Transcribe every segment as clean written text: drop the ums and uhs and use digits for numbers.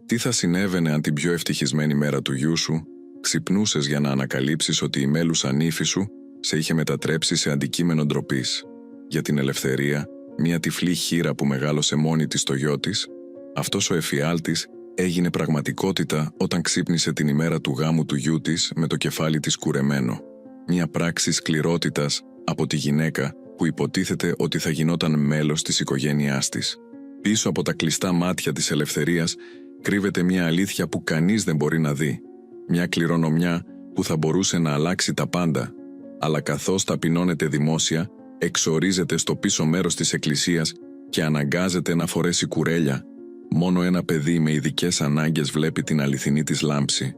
Τι θα συνέβαινε αν την πιο ευτυχισμένη μέρα του γιού σου ξυπνούσες για να ανακαλύψεις ότι η μέλουσα νύφη σου σε είχε μετατρέψει σε αντικείμενο ντροπής? Για την ελευθερία, μια τυφλή χήρα που μεγάλωσε μόνη της το γιο της, αυτός ο εφιάλτης έγινε πραγματικότητα όταν ξύπνησε την ημέρα του γάμου του γιού της με το κεφάλι της κουρεμένο. Μια πράξη σκληρότητας από τη γυναίκα που υποτίθεται ότι θα γινόταν μέλος της οικογένειάς της. Πίσω από τα κλειστά μάτια της ελευθερίας κρύβεται μια αλήθεια που κανείς δεν μπορεί να δει. Μια κληρονομιά που θα μπορούσε να αλλάξει τα πάντα, αλλά καθώς ταπεινώνεται δημόσια, εξορίζεται στο πίσω μέρος της εκκλησίας και αναγκάζεται να φορέσει κουρέλια. Μόνο ένα παιδί με ειδικές ανάγκες βλέπει την αληθινή της λάμψη.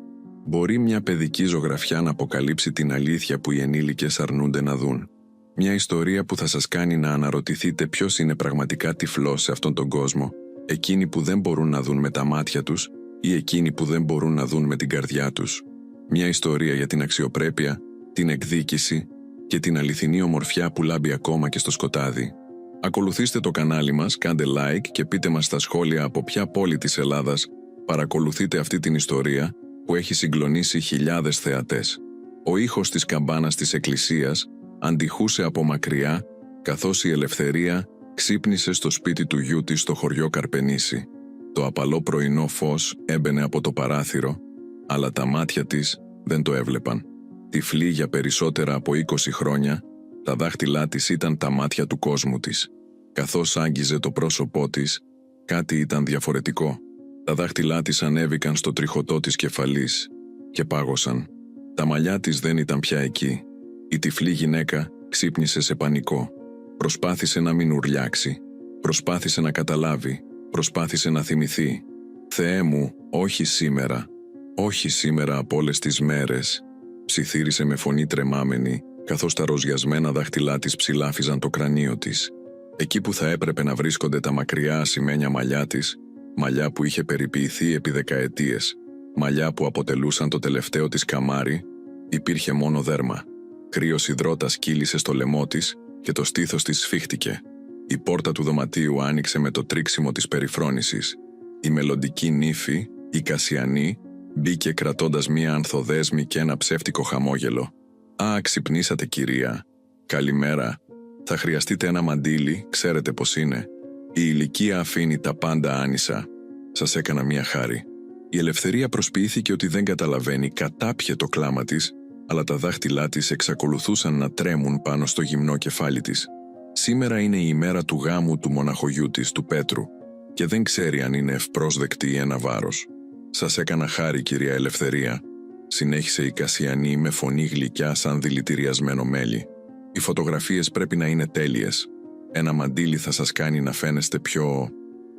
Μπορεί μια παιδική ζωγραφιά να αποκαλύψει την αλήθεια που οι ενήλικες αρνούνται να δουν. Μια ιστορία που θα σας κάνει να αναρωτηθείτε ποιος είναι πραγματικά τυφλός σε αυτόν τον κόσμο, εκείνοι που δεν μπορούν να δουν με τα μάτια τους ή εκείνοι που δεν μπορούν να δουν με την καρδιά τους. Μια ιστορία για την αξιοπρέπεια, την εκδίκηση και την αληθινή ομορφιά που λάμπει ακόμα και στο σκοτάδι. Ακολουθήστε το κανάλι μας, κάντε like και πείτε μας στα σχόλια από ποια πόλη της Ελλάδας παρακολουθείτε αυτή την ιστορία που έχει συγκλονίσει χιλιάδες θεατές. Ο ήχος της καμπάνας της εκκλησίας αντιχούσε από μακριά, καθώς η ελευθερία ξύπνησε στο σπίτι του γιού της στο χωριό Καρπενήσι. Το απαλό πρωινό φως έμπαινε από το παράθυρο, αλλά τα μάτια της δεν το έβλεπαν. Τυφλή για περισσότερα από 20 χρόνια, τα δάχτυλά της ήταν τα μάτια του κόσμου της. Καθώς άγγιζε το πρόσωπό της, κάτι ήταν διαφορετικό. Τα δάχτυλά της ανέβηκαν στο τριχωτό της κεφαλής και πάγωσαν. Τα μαλλιά της δεν ήταν πια εκεί. Η τυφλή γυναίκα ξύπνησε σε πανικό. Προσπάθησε να μην ουρλιάξει. Προσπάθησε να καταλάβει. Προσπάθησε να θυμηθεί. «Θεέ μου, όχι σήμερα. Όχι σήμερα από όλες τις μέρες», ψιθύρισε με φωνή τρεμάμενη, καθώς τα ροζιασμένα δάχτυλά της ψηλάφιζαν το κρανίο της. Εκεί που θα έπρεπε να βρίσκονται τα μακριά ασημένια μαλλιά της, μαλλιά που είχε περιποιηθεί επί δεκαετίες, μαλλιά που αποτελούσαν το τελευταίο της καμάρι, υπήρχε μόνο δέρμα. Κρύος υδρότας κύλησε στο λαιμό της και το στήθος της σφίχτηκε. Η πόρτα του δωματίου άνοιξε με το τρίξιμο της περιφρόνησης. Η μελλοντική νύφη, η Κασιανή, μπήκε κρατώντας μία ανθοδέσμη και ένα ψεύτικο χαμόγελο. «Α, ξυπνήσατε, κυρία. Καλημέρα. Θα χρειαστείτε ένα μαντίλι, ξέρετε πώς είναι. Η ηλικία αφήνει τα πάντα άνισα. Σας έκανα μία χάρη». Η ελευθερία προσποιήθηκε ότι δεν καταλαβαίνει, κατάπιε το κλάμα της, αλλά τα δάχτυλά της εξακολουθούσαν να τρέμουν πάνω στο γυμνό κεφάλι της. Σήμερα είναι η ημέρα του γάμου του μοναχογιού της, του Πέτρου, και δεν ξέρει αν είναι ευπρόσδεκτη ή ένα βάρος. «Σας έκανα χάρη, κυρία Ελευθερία», συνέχισε η Κασιανή με φωνή γλυκιά σαν δηλητηριασμένο μέλι. «Οι φωτογραφίες πρέπει να είναι τέλειες. Ένα μαντίλι θα σας κάνει να φαίνεστε πιο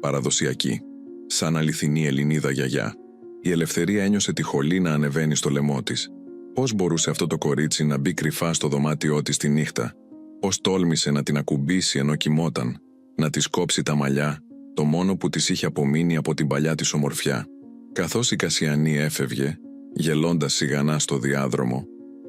παραδοσιακοί, σαν αληθινή Ελληνίδα γιαγιά». Η Ελευθερία ένιωσε τη χολή να ανεβαίνει στο λαιμό της. Πώς μπορούσε αυτό το κορίτσι να μπει κρυφά στο δωμάτιό της τη νύχτα? Πώς τόλμησε να την ακουμπήσει ενώ κοιμόταν, να της κόψει τα μαλλιά, το μόνο που της είχε απομείνει από την παλιά της ομορφιά? Καθώς η Κασιανή έφευγε, γελώντας σιγανά στο διάδρομο,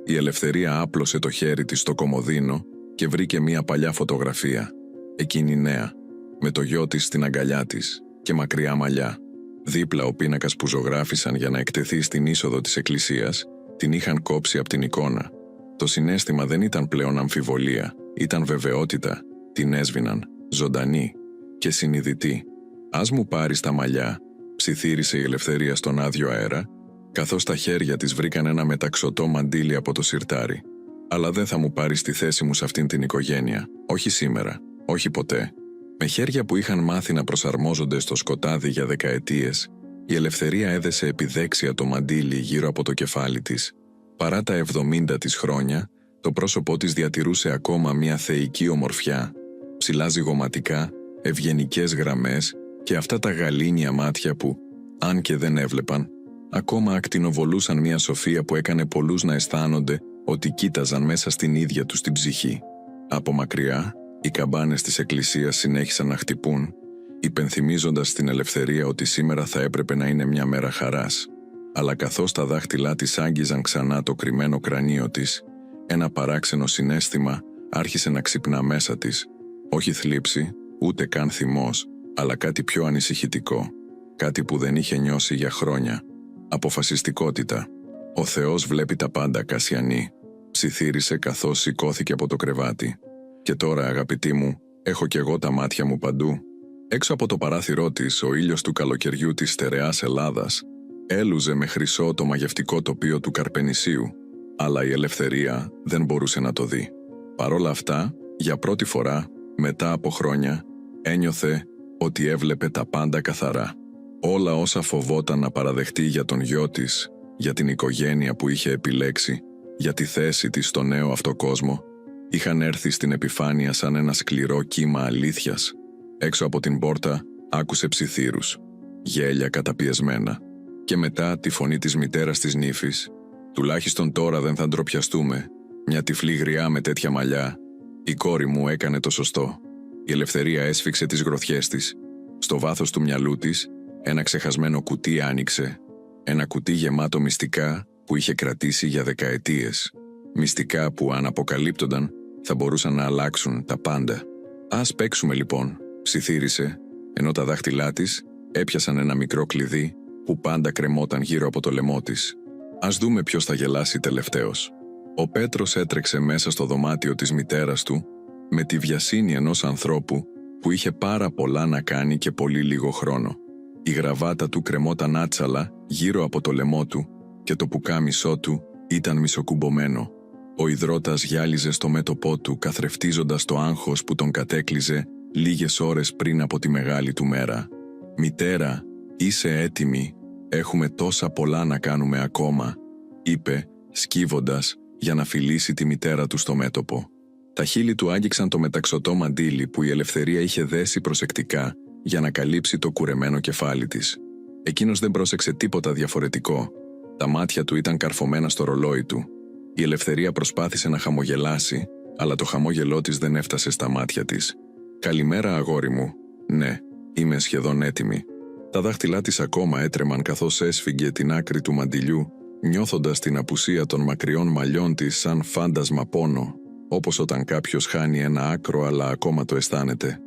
η Ελευθερία άπλωσε το χέρι της στο κομοδίνο και βρήκε μια παλιά φωτογραφία, εκείνη νέα, με το γιο της στην αγκαλιά της και μακριά μαλλιά. Δίπλα ο πίνακας που ζωγράφισαν για να εκτεθεί στην είσοδο της εκκλησίας, την είχαν κόψει από την εικόνα. Το συναίσθημα δεν ήταν πλέον αμφιβολία, ήταν βεβαιότητα, την έσβηναν, ζωντανή και συνειδητή. «Ας μου πάρεις τα μαλλιά», ψιθύρισε η Ελευθερία στον άδειο αέρα, καθώς τα χέρια της βρήκαν ένα μεταξωτό μαντίλι από το σιρτάρι. «Αλλά δεν θα μου πάρεις τη θέση μου σε αυτήν την οικογένεια. Όχι σήμερα. Όχι ποτέ». Με χέρια που είχαν μάθει να προσαρμόζονται στο σκοτάδι για δεκαετίες, η Ελευθερία έδεσε επιδέξια το μαντίλι γύρω από το κεφάλι της. Παρά τα 70 της χρόνια, το πρόσωπό της διατηρούσε ακόμα μια θεϊκή ομορφιά, ψηλά ζυγωματικά, ευγενικές γραμμές και αυτά τα γαλήνια μάτια που, αν και δεν έβλεπαν, ακόμα ακτινοβολούσαν μια σοφία που έκανε πολλούς να αισθάνονται ότι κοίταζαν μέσα στην ίδια τους την ψυχή. Από μακριά, οι καμπάνες της εκκλησίας συνέχισαν να χτυπούν, υπενθυμίζοντας στην Ελευθερία ότι σήμερα θα έπρεπε να είναι μια μέρα χαράς. Αλλά καθώς τα δάχτυλά της άγγιζαν ξανά το κρυμμένο κρανίο της, ένα παράξενο συναίσθημα άρχισε να ξυπνά μέσα της. Όχι θλίψη, ούτε καν θυμός, αλλά κάτι πιο ανησυχητικό. κάτι που δεν είχε νιώσει για χρόνια. Αποφασιστικότητα. «Ο Θεός βλέπει τα πάντα, Κασιανή», ψιθύρισε καθώς σηκώθηκε από το κρεβάτι. «Και τώρα, αγαπητή μου, έχω κι εγώ τα μάτια μου παντού». Έξω από το παράθυρό της, ο ήλιος του καλοκαιριού της στερεάς Ελλάδας έλουζε με χρυσό το μαγευτικό τοπίο του Καρπενησίου, αλλά η Ελευθερία δεν μπορούσε να το δει. Παρόλα αυτά, για πρώτη φορά, μετά από χρόνια, ένιωθε ότι έβλεπε τα πάντα καθαρά. Όλα όσα φοβόταν να παραδεχτεί για τον γιο της, για την οικογένεια που είχε επιλέξει, για τη θέση της στο νέο αυτό κόσμο, είχαν έρθει στην επιφάνεια σαν ένα σκληρό κύμα αλήθειας. Έξω από την πόρτα άκουσε ψιθύρους, γέλια καταπιεσμένα και μετά τη φωνή της μητέρας της νύφης. «Τουλάχιστον τώρα δεν θα ντροπιαστούμε. Μια τυφλή γριά με τέτοια μαλλιά. Η κόρη μου έκανε το σωστό». Η Ελευθερία έσφιξε τις γροθιές της. Στο βάθος του μυαλού της, ένα ξεχασμένο κουτί άνοιξε. Ένα κουτί γεμάτο μυστικά που είχε κρατήσει για δεκαετίες. Μυστικά που αν αποκαλύπτονταν θα μπορούσαν να αλλάξουν τα πάντα. «Ας παίξουμε λοιπόν», ψιθύρισε, ενώ τα δάχτυλά της έπιασαν ένα μικρό κλειδί που πάντα κρεμόταν γύρω από το λαιμό της. «Ας δούμε ποιος θα γελάσει τελευταίος». Ο Πέτρος έτρεξε μέσα στο δωμάτιο της μητέρας του με τη βιασύνη ενός ανθρώπου που είχε πάρα πολλά να κάνει και πολύ λίγο χρόνο. Η γραβάτα του κρεμόταν άτσαλα γύρω από το λαιμό του και το πουκάμισό του ήταν μισοκουμπομένο. Ο ιδρώτας γυάλιζε στο μέτωπό του καθρεφτίζοντας το άγχος που τον κατέκλυζε λίγες ώρες πριν από τη μεγάλη του μέρα. «Μητέρα, είσαι έτοιμη, έχουμε τόσα πολλά να κάνουμε ακόμα», είπε, σκύβοντας για να φιλήσει τη μητέρα του στο μέτωπο. Τα χείλη του άγγιξαν το μεταξωτό μαντίλι που η Ελευθερία είχε δέσει προσεκτικά για να καλύψει το κουρεμένο κεφάλι της. Εκείνος δεν πρόσεξε τίποτα διαφορετικό. Τα μάτια του ήταν καρφωμένα στο ρολόι του. Η Ελευθερία προσπάθησε να χαμογελάσει, αλλά το χαμόγελό της δεν έφτασε στα μάτια της. «Καλημέρα, αγόρι μου. Ναι, είμαι σχεδόν έτοιμη». Τα δάχτυλά της ακόμα έτρεμαν καθώς έσφιγγε την άκρη του μαντιλιού, νιώθοντας την απουσία των μακριών μαλλιών της σαν φάντασμα πόνο, όπως όταν κάποιος χάνει ένα άκρο αλλά ακόμα το αισθάνεται.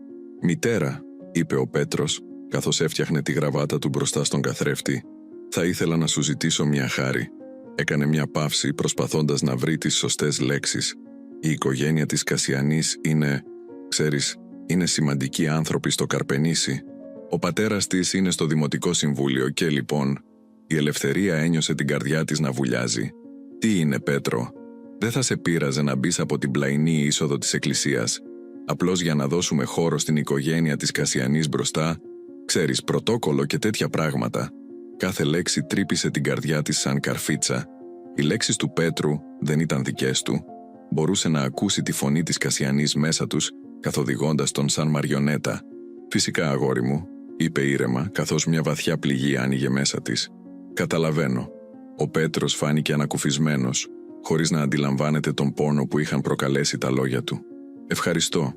«Μητέρα», είπε ο Πέτρος, καθώς έφτιαχνε τη γραβάτα του μπροστά στον καθρέφτη, «θα ήθελα να σου ζητήσω μια χάρη». Έκανε μια παύση προσπαθώντας να βρει τις σωστές λέξεις. «Η οικογένεια της Κασιανής είναι, ξέρεις, είναι σημαντικοί άνθρωποι στο Καρπενήσι. Ο πατέρας της είναι στο Δημοτικό Συμβούλιο και λοιπόν...» Η Ελευθερία ένιωσε την καρδιά της να βουλιάζει. «Τι είναι, Πέτρο? Δεν θα σε πείραζε να μπεις από την πλαϊνή είσοδο της εκκλησίας, απλώς για να δώσουμε χώρο στην οικογένεια της Κασιανής μπροστά, ξέρεις, πρωτόκολλο και τέτοια πράγματα?» Κάθε λέξη τρύπησε την καρδιά της σαν καρφίτσα. Οι λέξεις του Πέτρου δεν ήταν δικές του. Μπορούσε να ακούσει τη φωνή της Κασιανής μέσα τους, καθοδηγώντας τον σαν μαριονέτα. «Φυσικά, αγόρι μου», είπε ήρεμα, καθώς μια βαθιά πληγή άνοιγε μέσα της. «Καταλαβαίνω». Ο Πέτρος φάνηκε ανακουφισμένος, χωρίς να αντιλαμβάνεται τον πόνο που είχαν προκαλέσει τα λόγια του. «Ευχαριστώ.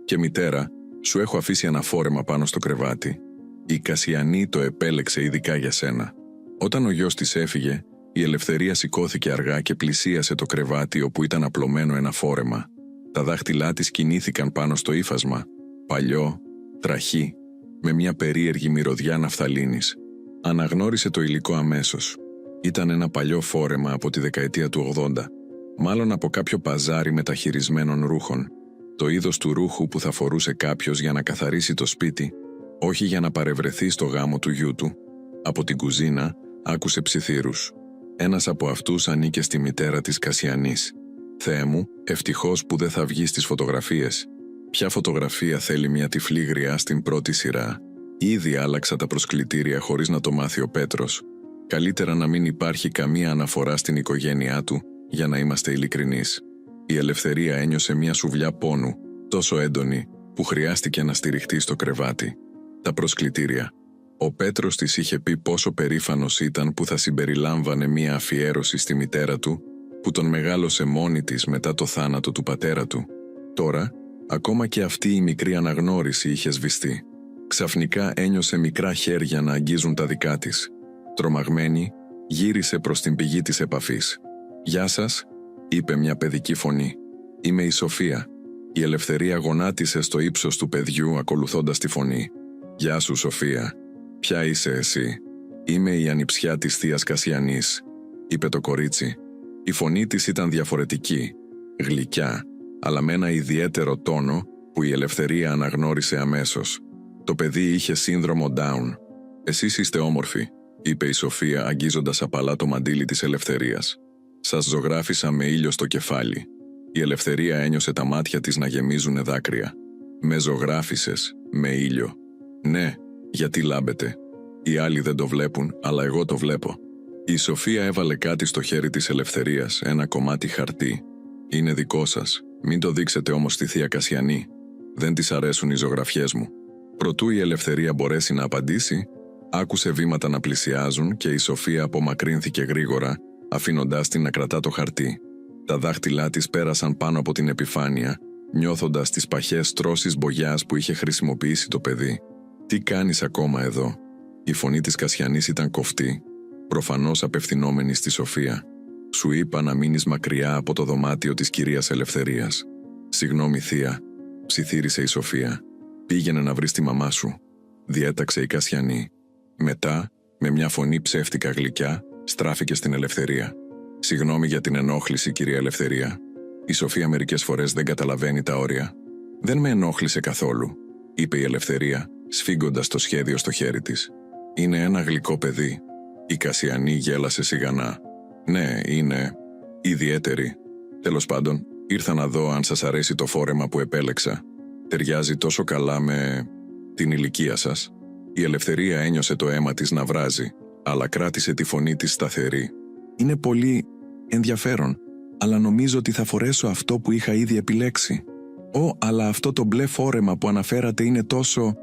Και μητέρα, σου έχω αφήσει ένα φόρεμα πάνω στο κρεβάτι. Η Κασιανή το επέλεξε ειδικά για σένα». Όταν ο γιος της έφυγε, η Ελευθερία σηκώθηκε αργά και πλησίασε το κρεβάτι όπου ήταν απλωμένο ένα φόρεμα. Τα δάχτυλά της κινήθηκαν πάνω στο ύφασμα, παλιό, τραχή, με μια περίεργη μυρωδιά ναφθαλίνης. Αναγνώρισε το υλικό αμέσως. Ήταν ένα παλιό φόρεμα από τη δεκαετία του 80, μάλλον από κάποιο παζάρι μεταχειρισμένων ρούχων. Το είδος του ρούχου που θα φορούσε κάποιος για να καθαρίσει το σπίτι, όχι για να παρευρεθεί στο γάμο του γιού του. Από την κουζίνα άκουσε ψιθύρους. Ένας από αυτούς ανήκε στη μητέρα της Κασιανής. «Θεέ μου, ευτυχώς που δεν θα βγει στις φωτογραφίες». Ποια φωτογραφία θέλει μια τυφλή γριά στην πρώτη σειρά? Ήδη άλλαξα τα προσκλητήρια χωρίς να το μάθει ο Πέτρος. Καλύτερα να μην υπάρχει καμία αναφορά στην οικογένειά του, για να είμαστε ειλικρινείς. Η Ελευθερία ένιωσε μια σουβλιά πόνου, τόσο έντονη, που χρειάστηκε να στηριχτεί στο κρεβάτι. Τα προσκλητήρια. Ο Πέτρος της είχε πει πόσο περήφανος ήταν που θα συμπεριλάμβανε μια αφιέρωση στη μητέρα του, που τον μεγάλωσε μόνη της μετά το θάνατο του πατέρα του. Τώρα, ακόμα και αυτή η μικρή αναγνώριση είχε σβηστεί. Ξαφνικά ένιωσε μικρά χέρια να αγγίζουν τα δικά της. Τρομαγμένη, γύρισε προς την πηγή της επαφής. «Γεια σας», είπε μια παιδική φωνή. «Είμαι η Σοφία». Η Ελευθερία γονάτισε στο ύψος του παιδιού ακολουθώντας τη φωνή. «Γεια σου, Σοφία». «Ποια είσαι εσύ?» «Είμαι η ανιψιά της θείας Κασιανής», είπε το κορίτσι. Η φωνή της ήταν διαφορετική, γλυκιά, αλλά με ένα ιδιαίτερο τόνο που η Ελευθερία αναγνώρισε αμέσως. Το παιδί είχε σύνδρομο Down. «Εσείς είστε όμορφοι», είπε η Σοφία αγγίζοντας απαλά το μαντίλι της Ελευθερίας. «Σας ζωγράφισα με ήλιο στο κεφάλι». Η Ελευθερία ένιωσε τα μάτια της να γεμίζουνε δάκρυα. «Με ζωγράφισες, με ήλιο?» «Ναι, γιατί λάμπετε. Οι άλλοι δεν το βλέπουν, αλλά εγώ το βλέπω». Η Σοφία έβαλε κάτι στο χέρι της Ελευθερίας, ένα κομμάτι χαρτί. «Είναι δικό σας. Μην το δείξετε όμως στη θεία Κασιανή. Δεν της αρέσουν οι ζωγραφιές μου». Προτού η Ελευθερία μπορέσει να απαντήσει, άκουσε βήματα να πλησιάζουν και η Σοφία απομακρύνθηκε γρήγορα, αφήνοντάς την να κρατά το χαρτί. Τα δάχτυλά της πέρασαν πάνω από την επιφάνεια, νιώθοντας τις παχές τρώσεις μπογιάς που είχε χρησιμοποιήσει το παιδί. «Τι κάνεις ακόμα εδώ?» Η φωνή της Κασιανής ήταν κοφτή, προφανώς απευθυνόμενη στη Σοφία. «Σου είπα να μείνεις μακριά από το δωμάτιο της κυρίας Ελευθερίας». «Συγγνώμη, θεία», ψιθύρισε η Σοφία. «Πήγαινε να βρεις τη μαμά σου», διέταξε η Κασιανή. Μετά, με μια φωνή ψεύτικα γλυκιά, στράφηκε στην Ελευθερία. «Συγγνώμη για την ενόχληση, κυρία Ελευθερία». Η Σοφία μερικές φορές δεν καταλαβαίνει τα όρια. «Δεν με ενόχλησε καθόλου», είπε η Ελευθερία, σφίγγοντας το σχέδιο στο χέρι της. «Είναι ένα γλυκό παιδί». Η Κασιανή γέλασε σιγανά. «Ναι, είναι ιδιαίτερη. Τέλος πάντων, ήρθα να δω αν σας αρέσει το φόρεμα που επέλεξα. Ταιριάζει τόσο καλά με την ηλικία σας». Η Ελευθερία ένιωσε το αίμα της να βράζει, αλλά κράτησε τη φωνή της σταθερή. «Είναι πολύ ενδιαφέρον, αλλά νομίζω ότι θα φορέσω αυτό που είχα ήδη επιλέξει». Αλλά αυτό το μπλε φόρεμα που αναφέρατε είναι τόσο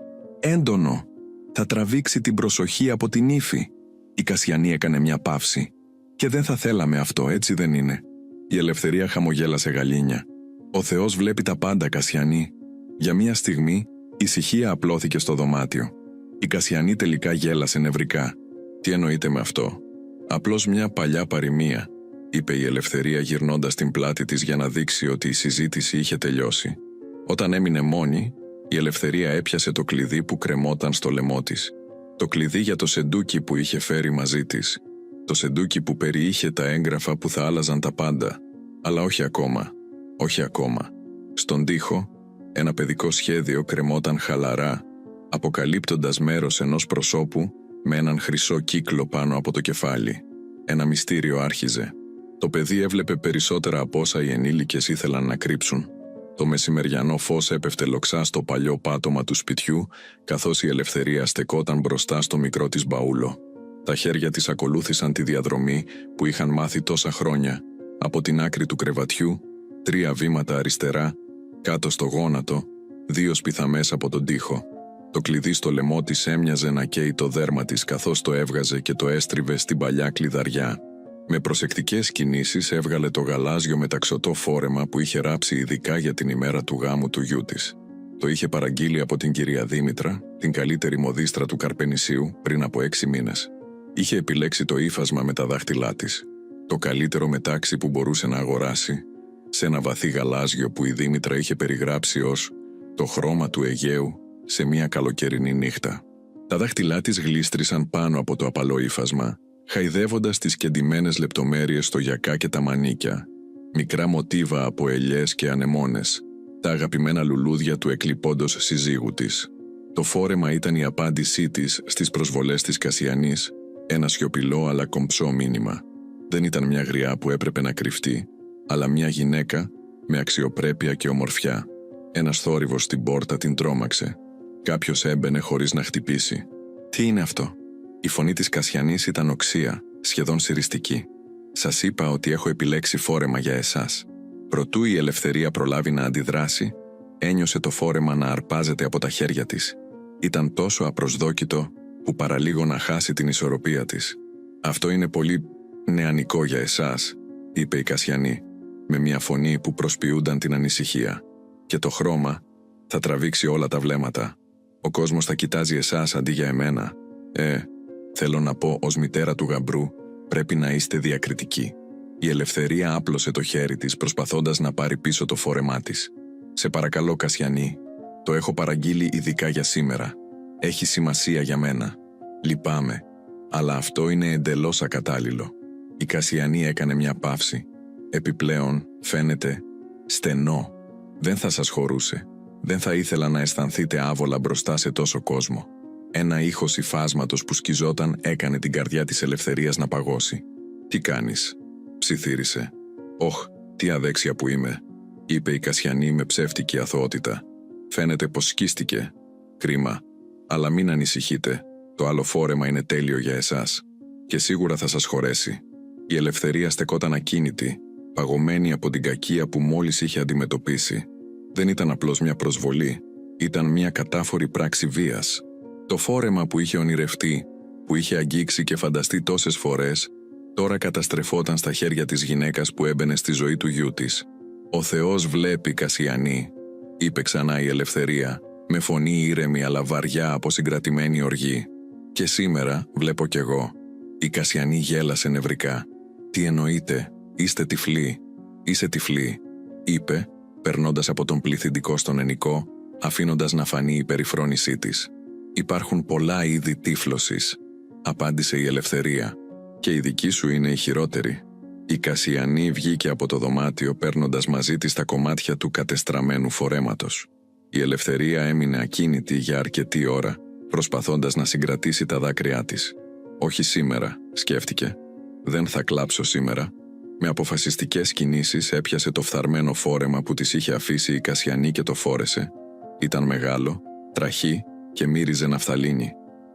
έντονο. Θα τραβήξει την προσοχή από την ύφη». Η Κασιανή έκανε μια παύση. «Και δεν θα θέλαμε αυτό, έτσι δεν είναι?» Η Ελευθερία χαμογέλασε γαλήνια. «Ο Θεός βλέπει τα πάντα, Κασιανή». Για μια στιγμή, ησυχία απλώθηκε στο δωμάτιο. Η Κασιανή τελικά γέλασε νευρικά. «Τι εννοείται με αυτό?» «Απλώς μια παλιά παροιμία», είπε η Ελευθερία γυρνώντας την πλάτη της για να δείξει ότι η συζήτηση είχε τελειώσει. Όταν έμεινε μόνη, η Ελευθερία έπιασε το κλειδί που κρεμόταν στο λαιμό της. Το κλειδί για το σεντούκι που είχε φέρει μαζί της. Το σεντούκι που περιείχε τα έγγραφα που θα άλλαζαν τα πάντα. Αλλά όχι ακόμα. Όχι ακόμα. Στον τοίχο, ένα παιδικό σχέδιο κρεμόταν χαλαρά, αποκαλύπτοντας μέρος ενός προσώπου με έναν χρυσό κύκλο πάνω από το κεφάλι. Ένα μυστήριο άρχιζε. Το παιδί έβλεπε περισσότερα από όσα οι ενήλικες ήθελαν να κρύψουν. Το μεσημεριανό φως έπεφτε λοξά στο παλιό πάτωμα του σπιτιού, καθώς η Ελευθερία στεκόταν μπροστά στο μικρό της μπαούλο. Τα χέρια της ακολούθησαν τη διαδρομή που είχαν μάθει τόσα χρόνια, από την άκρη του κρεβατιού, 3 βήματα αριστερά, κάτω στο γόνατο, 2 σπιθαμές από τον τοίχο. Το κλειδί στο λαιμό της έμοιαζε να καίει το δέρμα της καθώς το έβγαζε και το έστριβε στην παλιά κλειδαριά. Με προσεκτικές κινήσεις έβγαλε το γαλάζιο μεταξωτό φόρεμα που είχε ράψει ειδικά για την ημέρα του γάμου του γιού της. Το είχε παραγγείλει από την κυρία Δήμητρα, την καλύτερη μοδίστρα του Καρπενησίου, πριν από 6 μήνες. Είχε επιλέξει το ύφασμα με τα δάχτυλά της. Το καλύτερο μετάξι που μπορούσε να αγοράσει, σε ένα βαθύ γαλάζιο που η Δήμητρα είχε περιγράψει ως το χρώμα του Αιγαίου σε μια καλοκαιρινή νύχτα. Τα δάχτυλά της γλίστρησαν πάνω από το απαλό ύφασμα, χαϊδεύοντας τις κεντυμένες λεπτομέρειες στο γιακά και τα μανίκια, μικρά μοτίβα από ελιές και ανεμόνες, τα αγαπημένα λουλούδια του εκλειπώντος συζύγου της. Το φόρεμα ήταν η απάντησή της στις προσβολές της Κασιανής, ένα σιωπηλό αλλά κομψό μήνυμα. Δεν ήταν μια γριά που έπρεπε να κρυφτεί, αλλά μια γυναίκα με αξιοπρέπεια και ομορφιά. Ένας θόρυβος στην πόρτα την τρόμαξε. Κάποιος έμπαινε χωρίς να χτυπήσει. «Τι είναι αυτό?» Η φωνή της Κασιανής ήταν οξία, σχεδόν συριστική. «Σας είπα ότι έχω επιλέξει φόρεμα για εσάς». Προτού η Ελευθερία προλάβει να αντιδράσει, ένιωσε το φόρεμα να αρπάζεται από τα χέρια της. Ήταν τόσο απροσδόκητο που παραλίγο να χάσει την ισορροπία της. «Αυτό είναι πολύ νεανικό για εσάς», είπε η Κασιανή, με μια φωνή που προσποιούνταν την ανησυχία. «Και το χρώμα θα τραβήξει όλα τα βλέμματα. Ο κόσμος θα κοιτάζει εσάς αντί για εμένα. Θέλω να πω, ως μητέρα του γαμπρού, πρέπει να είστε διακριτικοί». Η Ελευθερία άπλωσε το χέρι της προσπαθώντας να πάρει πίσω το φόρεμά της. «Σε παρακαλώ, Κασιανή, το έχω παραγγείλει ειδικά για σήμερα. Έχει σημασία για μένα». Λυπάμαι, αλλά αυτό είναι εντελώς ακατάλληλο. Η Κασιανή έκανε μια παύση. Επιπλέον, φαίνεται στενό. Δεν θα σας χωρούσε. Δεν θα ήθελα να αισθανθείτε άβολα μπροστά σε τόσο κόσμο. Ένα ήχος υφάσματος που σκιζόταν έκανε την καρδιά της Ελευθερίας να παγώσει. «Τι κάνεις?» ψιθύρισε. «Όχ, τι αδέξια που είμαι», είπε η Κασιανή με ψεύτικη αθωότητα. «Φαίνεται πως σκίστηκε. Κρίμα. Αλλά μην ανησυχείτε. Το άλλο φόρεμα είναι τέλειο για εσάς. Και σίγουρα θα σας χωρέσει». Η Ελευθερία στεκόταν ακίνητη, παγωμένη από την κακία που μόλις είχε αντιμετωπίσει. Δεν ήταν απλώς μια προσβολή, ήταν μια κατάφορη πράξη βίας. Το φόρεμα που είχε ονειρευτεί, που είχε αγγίξει και φανταστεί τόσες φορές, τώρα καταστρεφόταν στα χέρια της γυναίκας που έμπαινε στη ζωή του γιού της. «Ο Θεός βλέπει, Κασιανή», είπε ξανά η Ελευθερία, με φωνή ήρεμη αλλά βαριά από συγκρατημένη οργή. «Και σήμερα βλέπω κι εγώ». Η Κασιανή γέλασε νευρικά. «Τι εννοείτε, είστε τυφλοί?» «Είσαι τυφλή», είπε, περνώντας από τον πληθυντικό στον ενικό, αφήνοντας να φανεί η περιφρόνησή της. «Υπάρχουν πολλά είδη τύφλωσης», απάντησε η Ελευθερία, «και η δική σου είναι η χειρότερη». Η Κασιανή βγήκε από το δωμάτιο παίρνοντας μαζί της τα κομμάτια του κατεστραμμένου φορέματος. Η Ελευθερία έμεινε ακίνητη για αρκετή ώρα, προσπαθώντας να συγκρατήσει τα δάκρυά της. «Όχι σήμερα», σκέφτηκε. «Δεν θα κλάψω σήμερα». Με αποφασιστικές κινήσεις έπιασε το φθαρμένο φόρεμα που της είχε αφήσει η Κασιανή και το φόρεσε. Ήταν μεγάλο, τραχή και μύριζε ναφθαλίνη.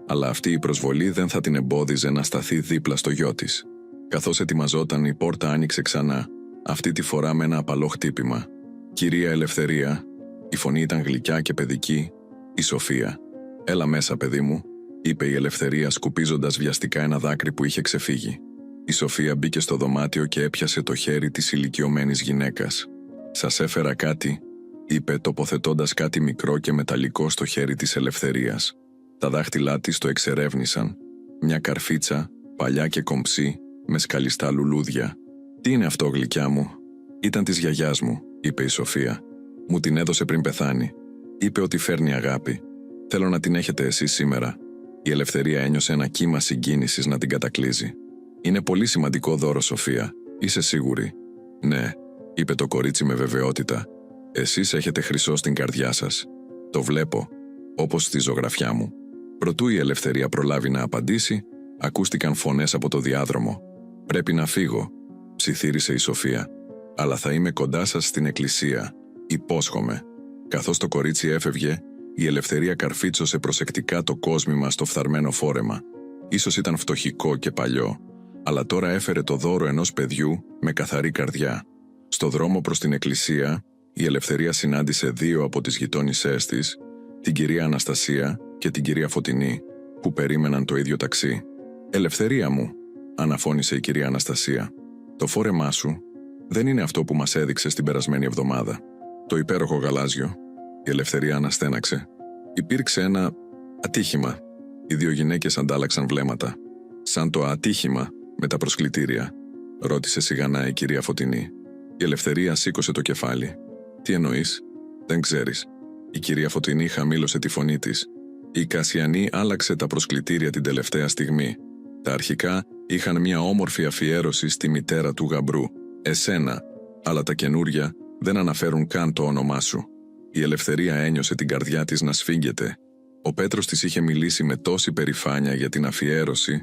Αλλά αυτή η προσβολή δεν θα την εμπόδιζε να σταθεί δίπλα στο γιο της. Καθώς ετοιμαζόταν, η πόρτα άνοιξε ξανά, αυτή τη φορά με ένα απαλό χτύπημα. «Κυρία Ελευθερία», η φωνή ήταν γλυκιά και παιδική, «η Σοφία». «Έλα μέσα, παιδί μου», είπε η Ελευθερία σκουπίζοντας βιαστικά ένα δάκρυ που είχε ξεφύγει. Η Σοφία μπήκε στο δωμάτιο και έπιασε το χέρι της ηλικιωμένης γυναίκας. «Σας έφερα κάτι», είπε τοποθετώντας κάτι μικρό και μεταλλικό στο χέρι της Ελευθερίας. Τα δάχτυλά της το εξερεύνησαν. Μια καρφίτσα, παλιά και κομψή, με σκαλιστά λουλούδια. «Τι είναι αυτό, γλυκιά μου?» «Ήταν της γιαγιάς μου», είπε η Σοφία. «Μου την έδωσε πριν πεθάνει. Είπε ότι φέρνει αγάπη. Θέλω να την έχετε εσείς σήμερα». Η Ελευθερία ένιωσε ένα κύμα συγκίνησης να την κατακλείζει. «Είναι πολύ σημαντικό δώρο, Σοφία. Είσαι σίγουρη?» «Ναι», είπε το κορίτσι με βεβαιότητα. «Εσείς έχετε χρυσό στην καρδιά σας. Το βλέπω, όπως στη ζωγραφιά μου». Προτού η Ελευθερία προλάβει να απαντήσει, ακούστηκαν φωνές από το διάδρομο. «Πρέπει να φύγω», ψιθύρισε η Σοφία. «Αλλά θα είμαι κοντά σας στην εκκλησία. Υπόσχομαι». Καθώς το κορίτσι έφευγε, η Ελευθερία καρφίτσωσε προσεκτικά το κόσμημα στο φθαρμένο φόρεμα. Ίσως ήταν φτωχικό και παλιό, αλλά τώρα έφερε το δώρο ενός παιδιού με καθαρή καρδιά. Στο δρόμο προς την εκκλησία, η Ελευθερία συνάντησε δύο από τις γειτόνισσές της, την κυρία Αναστασία και την κυρία Φωτεινή, που περίμεναν το ίδιο ταξί. «Ελευθερία μου», αναφώνησε η κυρία Αναστασία, «το φόρεμά σου δεν είναι αυτό που μας έδειξες την περασμένη εβδομάδα. Το υπέροχο γαλάζιο». Η Ελευθερία αναστέναξε. «Υπήρξε ένα ατύχημα». Οι δύο γυναίκες αντάλλαξαν βλέμματα. «Σαν το ατύχημα με τα προσκλητήρια?» ρώτησε σιγανά η κυρία Φωτεινή. Η Ελευθερία σήκωσε το κεφάλι. «Τι εννοείς?» «Δεν ξέρεις». Η κυρία Φωτεινή χαμήλωσε τη φωνή της. «Η Κασιανή άλλαξε τα προσκλητήρια την τελευταία στιγμή. Τα αρχικά είχαν μια όμορφη αφιέρωση στη μητέρα του γαμπρού, εσένα, αλλά τα καινούρια δεν αναφέρουν καν το όνομά σου». Η Ελευθερία ένιωσε την καρδιά της να σφίγγεται. Ο Πέτρος της είχε μιλήσει με τόση περηφάνεια για την αφιέρωση,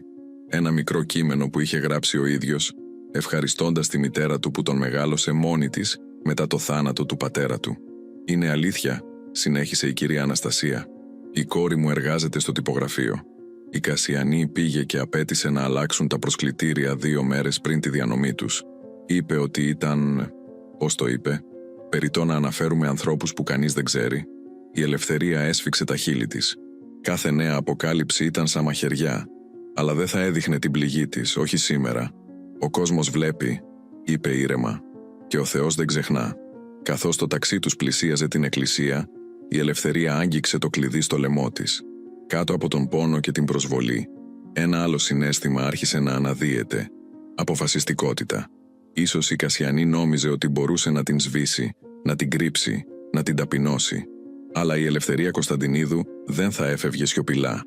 ένα μικρό κείμενο που είχε γράψει ο ίδιος, ευχαριστώντας τη μητέρα του που τον μεγάλωσε μόνη της μετά το θάνατο του πατέρα του. «Είναι αλήθεια», συνέχισε η κυρία Αναστασία. «Η κόρη μου εργάζεται στο τυπογραφείο. Η Κασιανή πήγε και απέτησε να αλλάξουν τα προσκλητήρια 2 μέρες πριν τη διανομή τους. Είπε ότι ήταν, πώς το είπε, περιττό να αναφέρουμε ανθρώπους που κανείς δεν ξέρει». Η Ελευθερία έσφιξε τα χείλη της. Κάθε νέα αποκάλυψη ήταν σαν μαχαιριά, αλλά δεν θα έδειχνε την πληγή της, όχι σήμερα. «Ο κόσμος βλέπει», είπε ήρεμα, «και ο Θεός δεν ξεχνά». Καθώς το ταξί τους πλησίαζε την εκκλησία, η Ελευθερία άγγιξε το κλειδί στο λαιμό της. Κάτω από τον πόνο και την προσβολή, ένα άλλο συναίσθημα άρχισε να αναδύεται. Αποφασιστικότητα. Ίσως η Κασιανή νόμιζε ότι μπορούσε να την σβήσει, να την κρύψει, να την ταπεινώσει. Αλλά η Ελευθερία Κωνσταντινίδου δεν θα έφευγε σιωπηλά.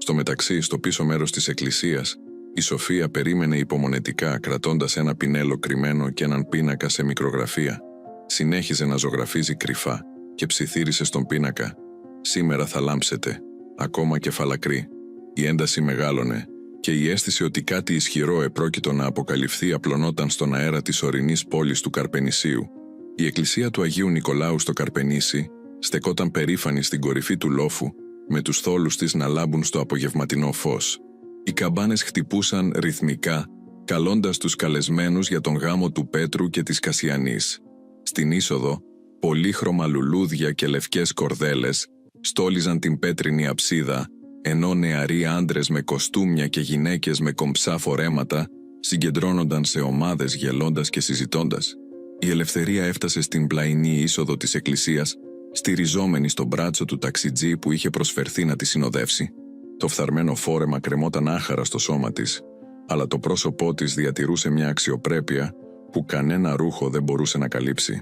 Στο μεταξύ, στο πίσω μέρος της εκκλησίας, η Σοφία περίμενε υπομονετικά, κρατώντας ένα πινέλο κρυμμένο και έναν πίνακα σε μικρογραφία. Συνέχιζε να ζωγραφίζει κρυφά και ψιθύρισε στον πίνακα. «Σήμερα θα λάμψετε, ακόμα και φαλακρή». Η ένταση μεγάλωνε και η αίσθηση ότι κάτι ισχυρό επρόκειτο να αποκαλυφθεί απλωνόταν στον αέρα της ορεινής πόλης του Καρπενησίου. Η εκκλησία του Αγίου Νικολάου στο Καρπενήσι στεκόταν περήφανη στην κορυφή του λόφου, με τους θόλους της να λάμπουν στο απογευματινό φως. Οι καμπάνες χτυπούσαν ρυθμικά, καλώντας τους καλεσμένους για τον γάμο του Πέτρου και της Κασιανής. Στην είσοδο, πολύχρωμα λουλούδια και λευκές κορδέλες στόλιζαν την πέτρινη αψίδα, ενώ νεαροί άντρες με κοστούμια και γυναίκες με κομψά φορέματα συγκεντρώνονταν σε ομάδες γελώντας και συζητώντας. Η Ελευθερία έφτασε στην πλαϊνή είσοδο της εκκλησίας, στηριζόμενη στο μπράτσο του ταξιτζή που είχε προσφερθεί να τη συνοδεύσει. Το φθαρμένο φόρεμα κρεμόταν άχαρα στο σώμα της, αλλά το πρόσωπό της διατηρούσε μια αξιοπρέπεια που κανένα ρούχο δεν μπορούσε να καλύψει.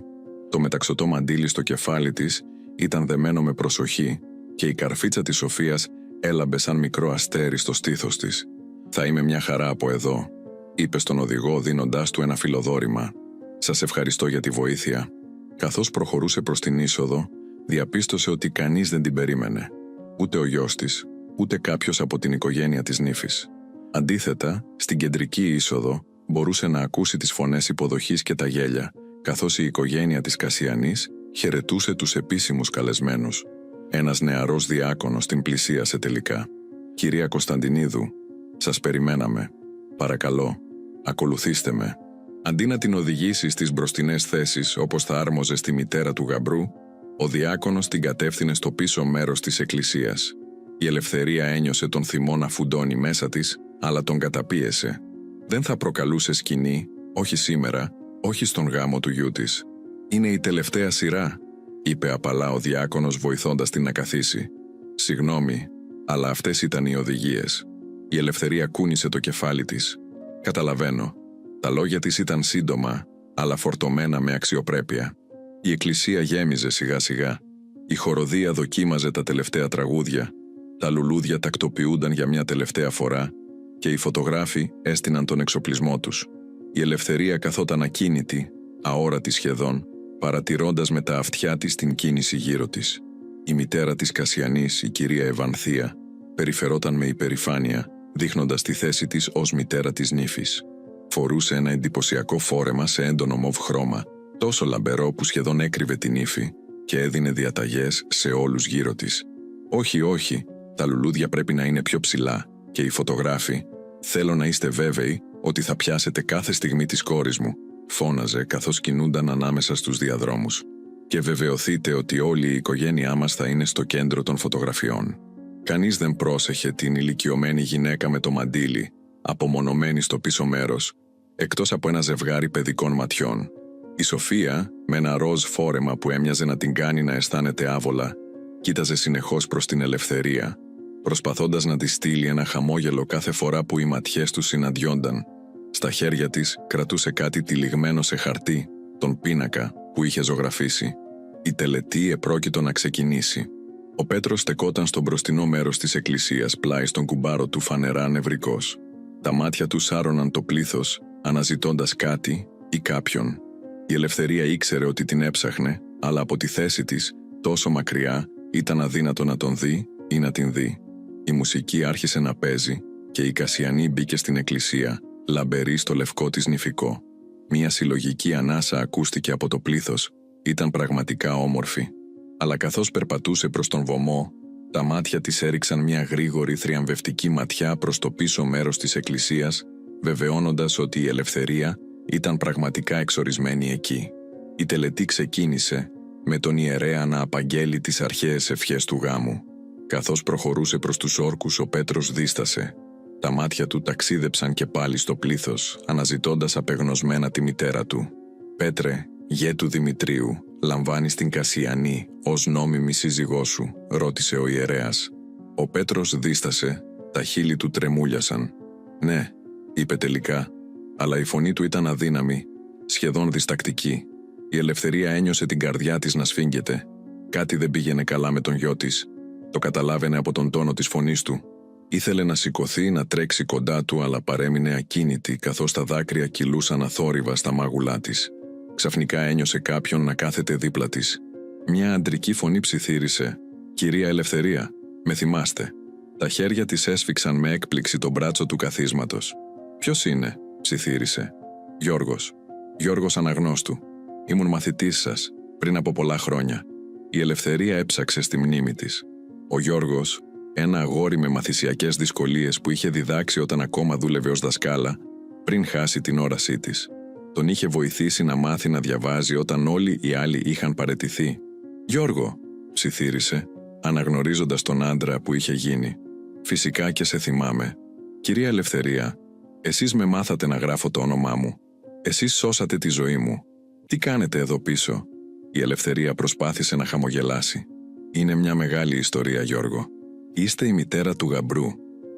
Το μεταξωτό μαντίλι στο κεφάλι της ήταν δεμένο με προσοχή και η καρφίτσα της Σοφίας έλαμπε σαν μικρό αστέρι στο στήθος της. «Θα είμαι μια χαρά από εδώ», είπε στον οδηγό δίνοντάς του ένα φιλοδόρημα. «Σας ευχαριστώ για τη βοήθεια». Καθώς προχωρούσε προς την είσοδο, διαπίστωσε ότι κανείς δεν την περίμενε. Ούτε ο γιος της, ούτε κάποιος από την οικογένεια της νύφης. Αντίθετα, στην κεντρική είσοδο μπορούσε να ακούσει τις φωνές υποδοχής και τα γέλια, καθώς η οικογένεια της Κασιανής χαιρετούσε τους επίσημους καλεσμένους. Ένας νεαρός διάκονος την πλησίασε τελικά. «Κυρία Κωνσταντινίδου, σας περιμέναμε. Παρακαλώ, ακολουθήστε με». Αντί να την οδηγήσει στις μπροστινές θέσεις όπως θα άρμοζε στη μητέρα του γαμπρού, ο διάκονος την κατεύθυνε στο πίσω μέρος της εκκλησίας. Η Ελευθερία ένιωσε τον θυμό να φουντώνει μέσα της, αλλά τον καταπίεσε. Δεν θα προκαλούσε σκηνή, όχι σήμερα, όχι στον γάμο του γιού της. «Είναι η τελευταία σειρά», είπε απαλά ο διάκονος βοηθώντας την να καθίσει. «Συγγνώμη, αλλά αυτές ήταν οι οδηγίες». Η Ελευθερία κούνησε το κεφάλι της. «Καταλαβαίνω». Τα λόγια της ήταν σύντομα, αλλά φορτωμένα με αξιοπρέπεια. Η εκκλησία γέμιζε σιγά σιγά. Η χοροδία δοκίμαζε τα τελευταία τραγούδια, τα λουλούδια τακτοποιούνταν για μια τελευταία φορά και οι φωτογράφοι έστειναν τον εξοπλισμό τους. Η Ελευθερία καθόταν ακίνητη, αόρατη σχεδόν, παρατηρώντας με τα αυτιά της την κίνηση γύρω της. Η μητέρα της Κασιανής, η κυρία Ευανθία, περιφερόταν με υπερηφάνεια, δείχνοντας τη θέση της ως μητέρα της νύφης. Φορούσε ένα εντυπωσιακό φόρεμα σε έντονο μοβ χρώμα, τόσο λαμπερό που σχεδόν έκρυβε την ύφη και έδινε διαταγές σε όλους γύρω της. «Όχι, όχι, τα λουλούδια πρέπει να είναι πιο ψηλά και οι φωτογράφοι. Θέλω να είστε βέβαιοι ότι θα πιάσετε κάθε στιγμή της κόρης μου», φώναζε καθώς κινούνταν ανάμεσα στους διαδρόμους. «Και βεβαιωθείτε ότι όλη η οικογένειά μας θα είναι στο κέντρο των φωτογραφιών». Κανείς δεν πρόσεχε την ηλικιωμένη γυναίκα με το μαντίλι, απομονωμένη στο πίσω μέρος, εκτός από ένα ζευγάρι παιδικών ματιών. Η Σοφία, με ένα ροζ φόρεμα που έμοιαζε να την κάνει να αισθάνεται άβολα, κοίταζε συνεχώς προς την Ελευθερία, προσπαθώντας να της στείλει ένα χαμόγελο κάθε φορά που οι ματιές τους συναντιόνταν. Στα χέρια της κρατούσε κάτι τυλιγμένο σε χαρτί, τον πίνακα που είχε ζωγραφίσει. Η τελετή επρόκειτο να ξεκινήσει. Ο Πέτρος στεκόταν στο μπροστινό μέρος της εκκλησίας, πλάι στον κουμπάρο του, φανερά νευρικός. Τα μάτια του σάρωναν το πλήθος, αναζητώντας κάτι ή κάποιον. Η Ελευθερία ήξερε ότι την έψαχνε, αλλά από τη θέση της, τόσο μακριά, ήταν αδύνατο να τον δει ή να την δει. Η μουσική άρχισε να παίζει και η Κασιανή μπήκε στην εκκλησία, λαμπερή στο λευκό της νηφικό. Μια συλλογική ανάσα ακούστηκε από το πλήθος, ήταν πραγματικά όμορφη. Αλλά καθώς περπατούσε προς τον βωμό, τα μάτια της έριξαν μια γρήγορη θριαμβευτική ματιά προς το πίσω μέρος της εκκλησίας, βεβαιώνοντας ότι η Ελευθερία ήταν πραγματικά εξορισμένη εκεί. Η τελετή ξεκίνησε, με τον ιερέα να απαγγέλει τις αρχαίες ευχές του γάμου. Καθώς προχωρούσε προς τους όρκους, ο Πέτρος δίστασε. Τα μάτια του ταξίδεψαν και πάλι στο πλήθος, αναζητώντας απεγνωσμένα τη μητέρα του. «Πέτρε, γέ του Δημητρίου, λαμβάνεις την Κασιανή ως νόμιμη σύζυγό σου?» ρώτησε ο ιερέας. Ο Πέτρος δίστασε, τα χείλη του τρεμούλιασαν. «Ναι», είπε τελικά, αλλά η φωνή του ήταν αδύναμη, σχεδόν διστακτική. Η Ελευθερία ένιωσε την καρδιά της να σφίγγεται. Κάτι δεν πήγαινε καλά με τον γιο της. Το καταλάβαινε από τον τόνο της φωνής του. Ήθελε να σηκωθεί, να τρέξει κοντά του, αλλά παρέμεινε ακίνητη, καθώς τα δάκρυα κυλούσαν αθόρυβα στα μάγουλά της. Ξαφνικά ένιωσε κάποιον να κάθεται δίπλα της. Μια αντρική φωνή ψιθύρισε: «Κυρία Ελευθερία, με θυμάστε?» Τα χέρια της έσφιξαν με έκπληξη το μπράτσο του καθίσματος. «Ποιος είναι?» ψιθύρισε. «Γιώργος. Γιώργος Αναγνώστου. Ήμουν μαθητής σας, πριν από πολλά χρόνια». Η Ελευθερία έψαξε στη μνήμη της. Ο Γιώργος, ένα αγόρι με μαθησιακές δυσκολίες που είχε διδάξει όταν ακόμα δούλευε ως δασκάλα, πριν χάσει την όρασή της. Τον είχε βοηθήσει να μάθει να διαβάζει όταν όλοι οι άλλοι είχαν παραιτηθεί. «Γιώργο», ψιθύρισε, αναγνωρίζοντας τον άντρα που είχε γίνει. «Φυσικά και σε θυμάμαι. Κυρία Ελευθερία, εσείς με μάθατε να γράφω το όνομά μου. Εσείς σώσατε τη ζωή μου. Τι κάνετε εδώ πίσω?» Η Ελευθερία προσπάθησε να χαμογελάσει. «Είναι μια μεγάλη ιστορία, Γιώργο. Είστε η μητέρα του γαμπρού.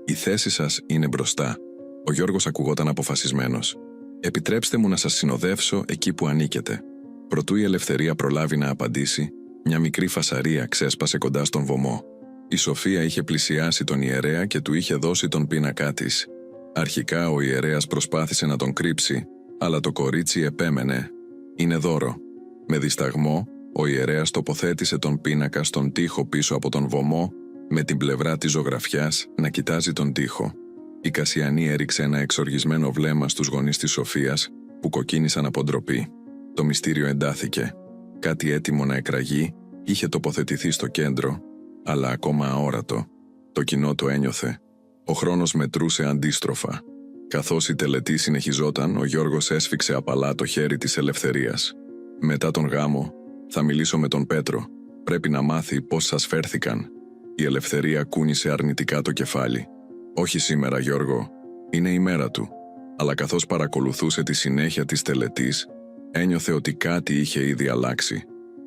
Η θέση σας είναι μπροστά». Ο Γιώργος ακουγόταν αποφασισμένος. «Επιτρέψτε μου να σας συνοδεύσω εκεί που ανήκετε». Προτού η Ελευθερία προλάβει να απαντήσει, μια μικρή φασαρία ξέσπασε κοντά στον βωμό. Η Σοφία είχε πλησιάσει τον ιερέα και του είχε δώσει τον πίνακά της. Αρχικά ο ιερέας προσπάθησε να τον κρύψει, αλλά το κορίτσι επέμενε. «Είναι δώρο». Με δισταγμό, ο ιερέας τοποθέτησε τον πίνακα στον τοίχο πίσω από τον βωμό, με την πλευρά της ζωγραφιάς να κοιτάζει τον τοίχο. Η Κασιανή έριξε ένα εξοργισμένο βλέμμα στους γονείς της Σοφίας, που κοκκίνησαν από ντροπή. Το μυστήριο εντάθηκε. Κάτι έτοιμο να εκραγεί είχε τοποθετηθεί στο κέντρο, αλλά ακόμα αόρατο. Το κοινό το ένιωθε. Ο χρόνος μετρούσε αντίστροφα. Καθώς η τελετή συνεχιζόταν, ο Γιώργος έσφιξε απαλά το χέρι της Ελευθερίας. «Μετά τον γάμο, θα μιλήσω με τον Πέτρο. Πρέπει να μάθει πώς σας φέρθηκαν». Η Ελευθερία κούνησε αρνητικά το κεφάλι. «Όχι σήμερα, Γιώργο. Είναι η μέρα του». Αλλά καθώς παρακολουθούσε τη συνέχεια της τελετής, ένιωθε ότι κάτι είχε ήδη αλλάξει.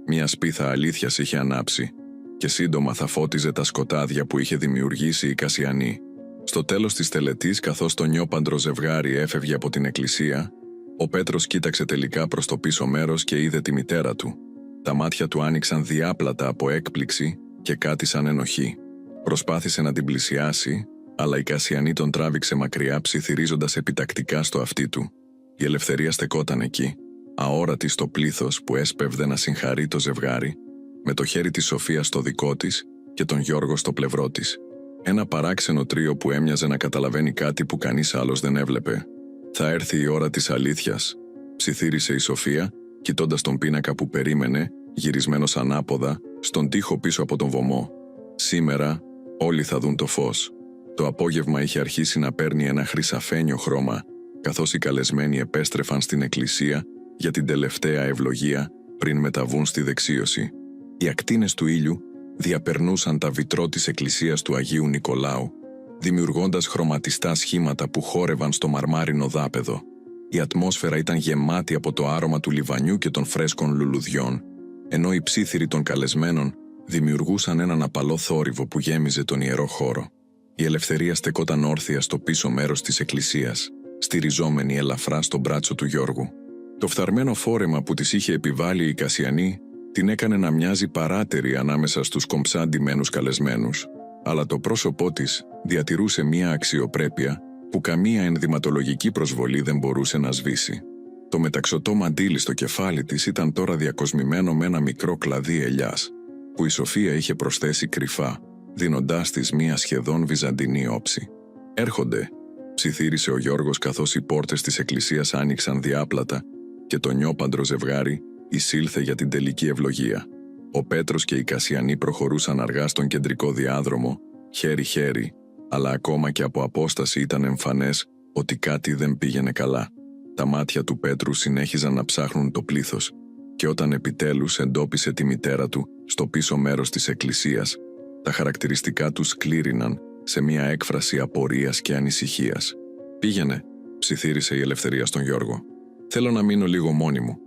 Μια σπίθα αλήθειας είχε ανάψει και σύντομα θα φώτιζε τα σκοτάδια που είχε δημιουργήσει η Κασιανή. Στο τέλος της τελετής, καθώς το νιόπαντρο ζευγάρι έφευγε από την εκκλησία, ο Πέτρος κοίταξε τελικά προς το πίσω μέρος και είδε τη μητέρα του. Τα μάτια του άνοιξαν διάπλατα από έκπληξη και κάτι σαν ενοχή. Προσπάθησε να την πλησιάσει, αλλά η Κασιανή τον τράβηξε μακριά, ψιθυρίζοντας επιτακτικά στο αυτί του. Η Ελευθερία στεκόταν εκεί, αόρατη στο πλήθος που έσπευδε να συγχαρεί το ζευγάρι, με το χέρι της Σοφίας στο δικό της και τον Γιώργο στο πλευρό της. Ένα παράξενο τρίο που έμοιαζε να καταλαβαίνει κάτι που κανείς άλλος δεν έβλεπε. «Θα έρθει η ώρα της αλήθειας», ψιθύρισε η Σοφία, κοιτώντας τον πίνακα που περίμενε, γυρισμένος ανάποδα, στον τοίχο πίσω από τον βωμό. «Σήμερα όλοι θα δουν το φως». Το απόγευμα είχε αρχίσει να παίρνει ένα χρυσαφένιο χρώμα, καθώς οι καλεσμένοι επέστρεφαν στην εκκλησία για την τελευταία ευλογία πριν μεταβούν στη δεξίωση. Οι ακτίνες του ήλιου διαπερνούσαν τα βιτρό της εκκλησίας του Αγίου Νικολάου, δημιουργώντας χρωματιστά σχήματα που χόρευαν στο μαρμάρινο δάπεδο. Η ατμόσφαιρα ήταν γεμάτη από το άρωμα του λιβανιού και των φρέσκων λουλουδιών, ενώ οι ψίθυροι των καλεσμένων δημιουργούσαν έναν απαλό θόρυβο που γέμιζε τον ιερό χώρο. Η Ελευθερία στεκόταν όρθια στο πίσω μέρος της εκκλησίας, στηριζόμενη ελαφρά στο μπράτσο του Γιώργου. Το φθαρμένο φόρεμα που της είχε επιβάλει η Κασιανή την έκανε να μοιάζει παράτερη ανάμεσα στους κομψά ντυμένους καλεσμένους, αλλά το πρόσωπό της διατηρούσε μία αξιοπρέπεια που καμία ενδυματολογική προσβολή δεν μπορούσε να σβήσει. Το μεταξωτό μαντίλι στο κεφάλι της ήταν τώρα διακοσμημένο με ένα μικρό κλαδί ελιάς, που η Σοφία είχε προσθέσει κρυφά, δίνοντάς της μία σχεδόν βυζαντινή όψη. «Έρχονται», ψιθύρισε ο Γιώργος καθώς οι πόρτες της εκκλησίας άνοιξαν διάπλατα και το νιόπαντρο ζευγάρι εισήλθε για την τελική ευλογία. Ο Πέτρος και η Κασιανή προχωρούσαν αργά στον κεντρικό διάδρομο, χέρι-χέρι, αλλά ακόμα και από απόσταση ήταν εμφανές ότι κάτι δεν πήγαινε καλά. Τα μάτια του Πέτρου συνέχιζαν να ψάχνουν το πλήθος, και όταν επιτέλους εντόπισε τη μητέρα του στο πίσω μέρος της εκκλησίας, τα χαρακτηριστικά του σκλήριναν σε μια έκφραση απορίας και ανησυχίας. «Πήγαινε», ψιθύρισε η Ελευθερία στον Γιώργο. «Θέλω να μείνω λίγο μόνη μου».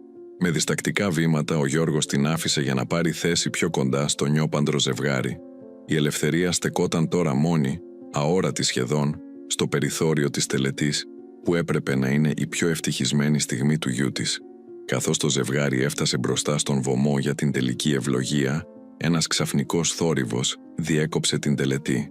Με διστακτικά βήματα ο Γιώργος την άφησε για να πάρει θέση πιο κοντά στο νιόπαντρο ζευγάρι. Η Ελευθερία στεκόταν τώρα μόνη, αόρατη σχεδόν, στο περιθώριο της τελετής, που έπρεπε να είναι η πιο ευτυχισμένη στιγμή του γιού της. Καθώς το ζευγάρι έφτασε μπροστά στον βωμό για την τελική ευλογία, ένας ξαφνικός θόρυβος διέκοψε την τελετή.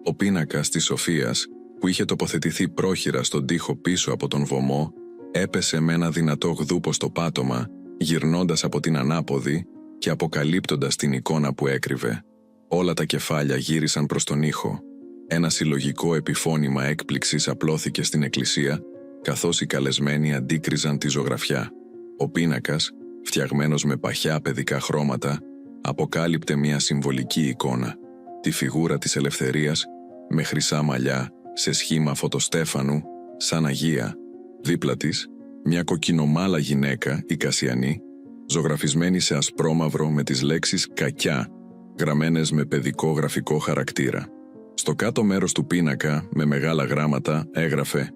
Ο πίνακας της Σοφίας, που είχε τοποθετηθεί πρόχειρα στον τοίχο πίσω από τον βωμό, έπεσε με ένα δυνατό γδούπο στο πάτωμα, γυρνώντας από την ανάποδη και αποκαλύπτοντας την εικόνα που έκρυβε. Όλα τα κεφάλια γύρισαν προς τον ήχο. Ένα συλλογικό επιφώνημα έκπληξης απλώθηκε στην εκκλησία, καθώς οι καλεσμένοι αντίκριζαν τη ζωγραφιά. Ο πίνακας, φτιαγμένος με παχιά παιδικά χρώματα, αποκάλυπτε μια συμβολική εικόνα, τη φιγούρα της ελευθερίας, με χρυσά μαλλιά, σε σχήμα φωτοστέφανου, σαν Αγία. Δίπλα της, μια κοκκινομάλα γυναίκα, η Κασιανή, ζωγραφισμένη σε ασπρόμαυρο με τις λέξεις «κακιά», γραμμένες με παιδικό γραφικό χαρακτήρα. Στο κάτω μέρος του πίνακα, με μεγάλα γράμματα, έγραφε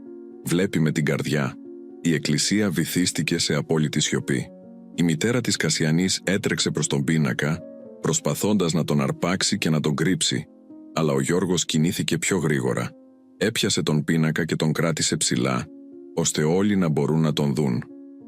«Βλέπει με την καρδιά». Η εκκλησία βυθίστηκε σε απόλυτη σιωπή. Η μητέρα της Κασιανής έτρεξε προς τον πίνακα, προσπαθώντας να τον αρπάξει και να τον κρύψει, αλλά ο Γιώργος κινήθηκε πιο γρήγορα. Έπιασε τον πίνακα και τον κράτησε ψηλά, ώστε όλοι να μπορούν να τον δουν.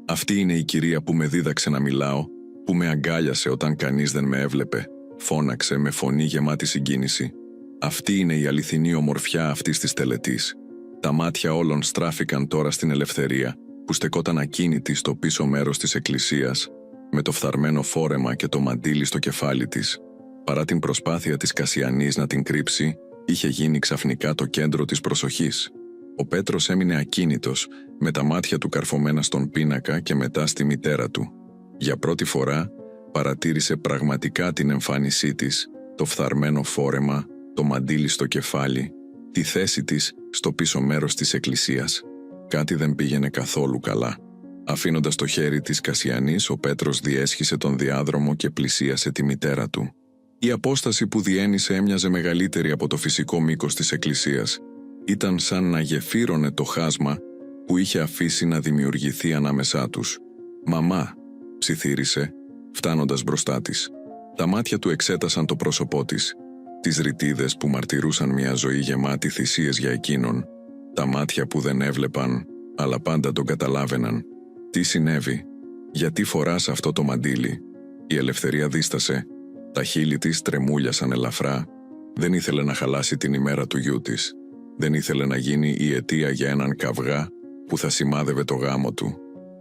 «Αυτή είναι η κυρία που με δίδαξε να μιλάω, που με αγκάλιασε όταν κανείς δεν με έβλεπε», φώναξε με φωνή γεμάτη συγκίνηση. «Αυτή είναι η αληθινή ομορφιά αυτής της τελετής». Τα μάτια όλων στράφηκαν τώρα στην ελευθερία, που στεκόταν ακίνητη στο πίσω μέρος της εκκλησίας, με το φθαρμένο φόρεμα και το μαντίλι στο κεφάλι της. Παρά την προσπάθεια της Κασιανής να την κρύψει, είχε γίνει ξαφνικά το κέντρο της προσοχής. Ο Πέτρος έμεινε ακίνητος, με τα μάτια του καρφωμένα στον πίνακα και μετά στη μητέρα του. Για πρώτη φορά, παρατήρησε πραγματικά την εμφάνισή της, το φθαρμένο φόρεμα, το μαντίλι στο κεφάλι, τη θέση της στο πίσω μέρος της εκκλησίας. Κάτι δεν πήγαινε καθόλου καλά. Αφήνοντας το χέρι της Κασιανής, ο Πέτρος διέσχισε τον διάδρομο και πλησίασε τη μητέρα του. Η απόσταση που διένυσε έμοιαζε μεγαλύτερη από το φυσικό μήκος της εκκλησίας. Ήταν σαν να γεφύρωνε το χάσμα που είχε αφήσει να δημιουργηθεί ανάμεσά τους. «Μαμά», ψιθύρισε, φτάνοντας μπροστά της. Τα μάτια του εξέτασαν το πρόσωπό της, τις ρητίδες που μαρτυρούσαν μια ζωή γεμάτη θυσίες για εκείνον, τα μάτια που δεν έβλεπαν, αλλά πάντα τον καταλάβαιναν. «Τι συνέβη? Γιατί φοράς αυτό το μαντίλι?» Η ελευθερία δίστασε. Τα χείλη της τρεμούλιασαν ελαφρά. Δεν ήθελε να χαλάσει την ημέρα του γιού της. Δεν ήθελε να γίνει η αιτία για έναν καυγά που θα σημάδευε το γάμο του.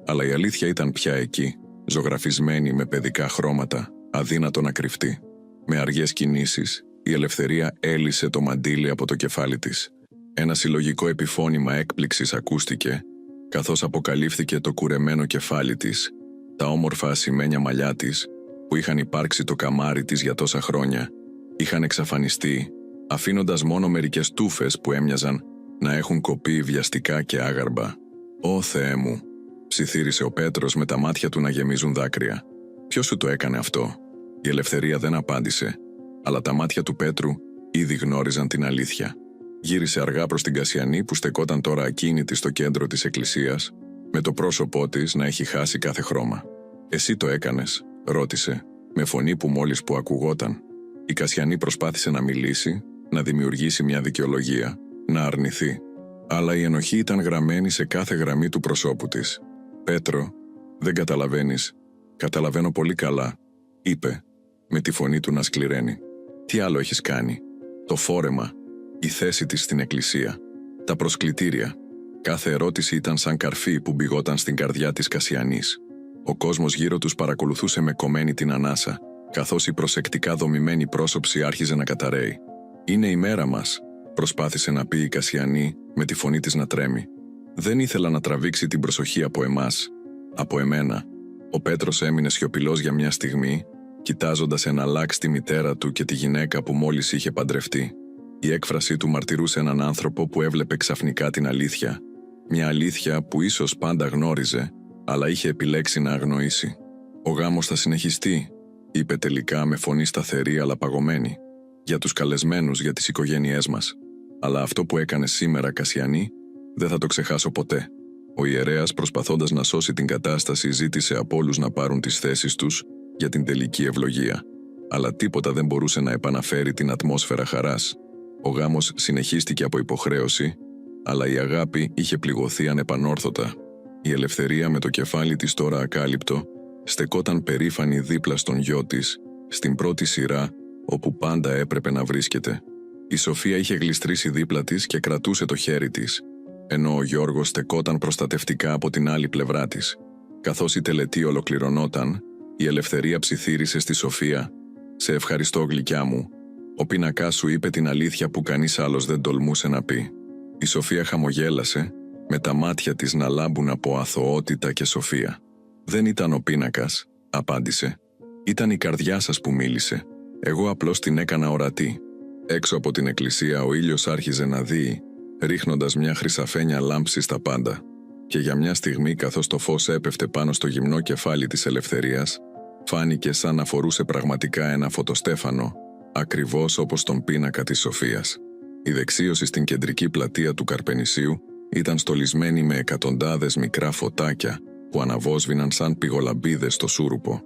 Αλλά η αλήθεια ήταν πια εκεί, ζωγραφισμένη με παιδικά χρώματα, αδύνατο να κρυφτεί. Με αργές κινήσεις, η ελευθερία έλυσε το μαντίλι από το κεφάλι της. Ένα συλλογικό επιφώνημα έκπληξης ακούστηκε, καθώς αποκαλύφθηκε το κουρεμένο κεφάλι της, τα όμορφα ασημένια μαλλιά της, που είχαν υπάρξει το καμάρι της για τόσα χρόνια, είχαν εξαφανιστεί, αφήνοντας μόνο μερικές τούφες που έμοιαζαν να έχουν κοπεί βιαστικά και άγαρμπα. «Ω Θεέ μου», ψιθύρισε ο Πέτρος με τα μάτια του να γεμίζουν δάκρυα. «Ποιος σου το έκανε αυτό?» Η ελευθερία δεν απάντησε, αλλά τα μάτια του Πέτρου ήδη γνώριζαν την αλήθεια. Γύρισε αργά προς την Κασιανή που στεκόταν τώρα ακίνητη στο κέντρο της εκκλησίας, με το πρόσωπό της να έχει χάσει κάθε χρώμα. «Εσύ το έκανες?» ρώτησε, με φωνή που μόλις που ακουγόταν. Η Κασιανή προσπάθησε να μιλήσει, να δημιουργήσει μια δικαιολογία, να αρνηθεί. Αλλά η ενοχή ήταν γραμμένη σε κάθε γραμμή του προσώπου της. «Πέτρο, δεν καταλαβαίνεις?» «Καταλαβαίνω πολύ καλά», είπε, με τη φωνή του να σκληραίνει. «Τι άλλο έχεις κάνει?» «Το φόρεμα, η θέση της στην εκκλησία, τα προσκλητήρια». Κάθε ερώτηση ήταν σαν καρφί που μπηγόταν στην καρδιά της Κασιανής. Ο κόσμος γύρω τους παρακολουθούσε με κομμένη την ανάσα, καθώς η προσεκτικά δομημένη πρόσωψη άρχιζε να καταραίει. «Είναι η μέρα μας», προσπάθησε να πει η Κασιανή, με τη φωνή της να τρέμει. Δεν ήθελα να τραβήξει την προσοχή από εμάς, από εμένα. Ο Πέτρος έμεινε σιωπηλός για μια στιγμή, κοιτάζοντας εναλλάξ τη μητέρα του και τη γυναίκα που μόλις είχε παντρευτεί. Η έκφρασή του μαρτυρούσε έναν άνθρωπο που έβλεπε ξαφνικά την αλήθεια. Μια αλήθεια που ίσως πάντα γνώριζε, αλλά είχε επιλέξει να αγνοήσει. «Ο γάμος θα συνεχιστεί», είπε τελικά με φωνή σταθερή αλλά παγωμένη. «Για τους καλεσμένους, για τις οικογένειές μας. Αλλά αυτό που έκανε σήμερα, Κασιανή, δεν θα το ξεχάσω ποτέ». Ο ιερέας, προσπαθώντας να σώσει την κατάσταση, ζήτησε από όλους να πάρουν τις θέσεις τους για την τελική ευλογία. Αλλά τίποτα δεν μπορούσε να επαναφέρει την ατμόσφαιρα χαράς. Ο γάμος συνεχίστηκε από υποχρέωση, αλλά η αγάπη είχε πληγωθεί ανεπανόρθωτα. Η ελευθερία, με το κεφάλι της τώρα ακάλυπτο, στεκόταν περήφανη δίπλα στον γιο της, στην πρώτη σειρά όπου πάντα έπρεπε να βρίσκεται. Η Σοφία είχε γλιστρήσει δίπλα της και κρατούσε το χέρι της, ενώ ο Γιώργος στεκόταν προστατευτικά από την άλλη πλευρά της. Καθώς η τελετή ολοκληρωνόταν, η Ελευθερία ψιθύρισε στη Σοφία: «Σε ευχαριστώ, γλυκιά μου. Ο πίνακάς σου είπε την αλήθεια που κανείς άλλος δεν τολμούσε να πει». Η Σοφία χαμογέλασε, με τα μάτια της να λάμπουν από αθωότητα και σοφία. «Δεν ήταν ο πίνακας», απάντησε. «Ήταν η καρδιά σας που μίλησε. Εγώ απλώς την έκανα ορατή». Έξω από την εκκλησία ο ήλιος άρχιζε να δύει, ρίχνοντας μια χρυσαφένια λάμψη στα πάντα. Και για μια στιγμή, καθώς το φως έπεφτε πάνω στο γυμνό κεφάλι της Ελευθερίας, φάνηκε σαν να φορούσε πραγματικά ένα φωτοστέφανο, ακριβώς όπως τον πίνακα της Σοφίας. Η δεξίωση στην κεντρική πλατεία του Καρπενησίου ήταν στολισμένη με εκατοντάδες μικρά φωτάκια που αναβόσβηναν σαν πυγολαμπίδες στο σούρουπο.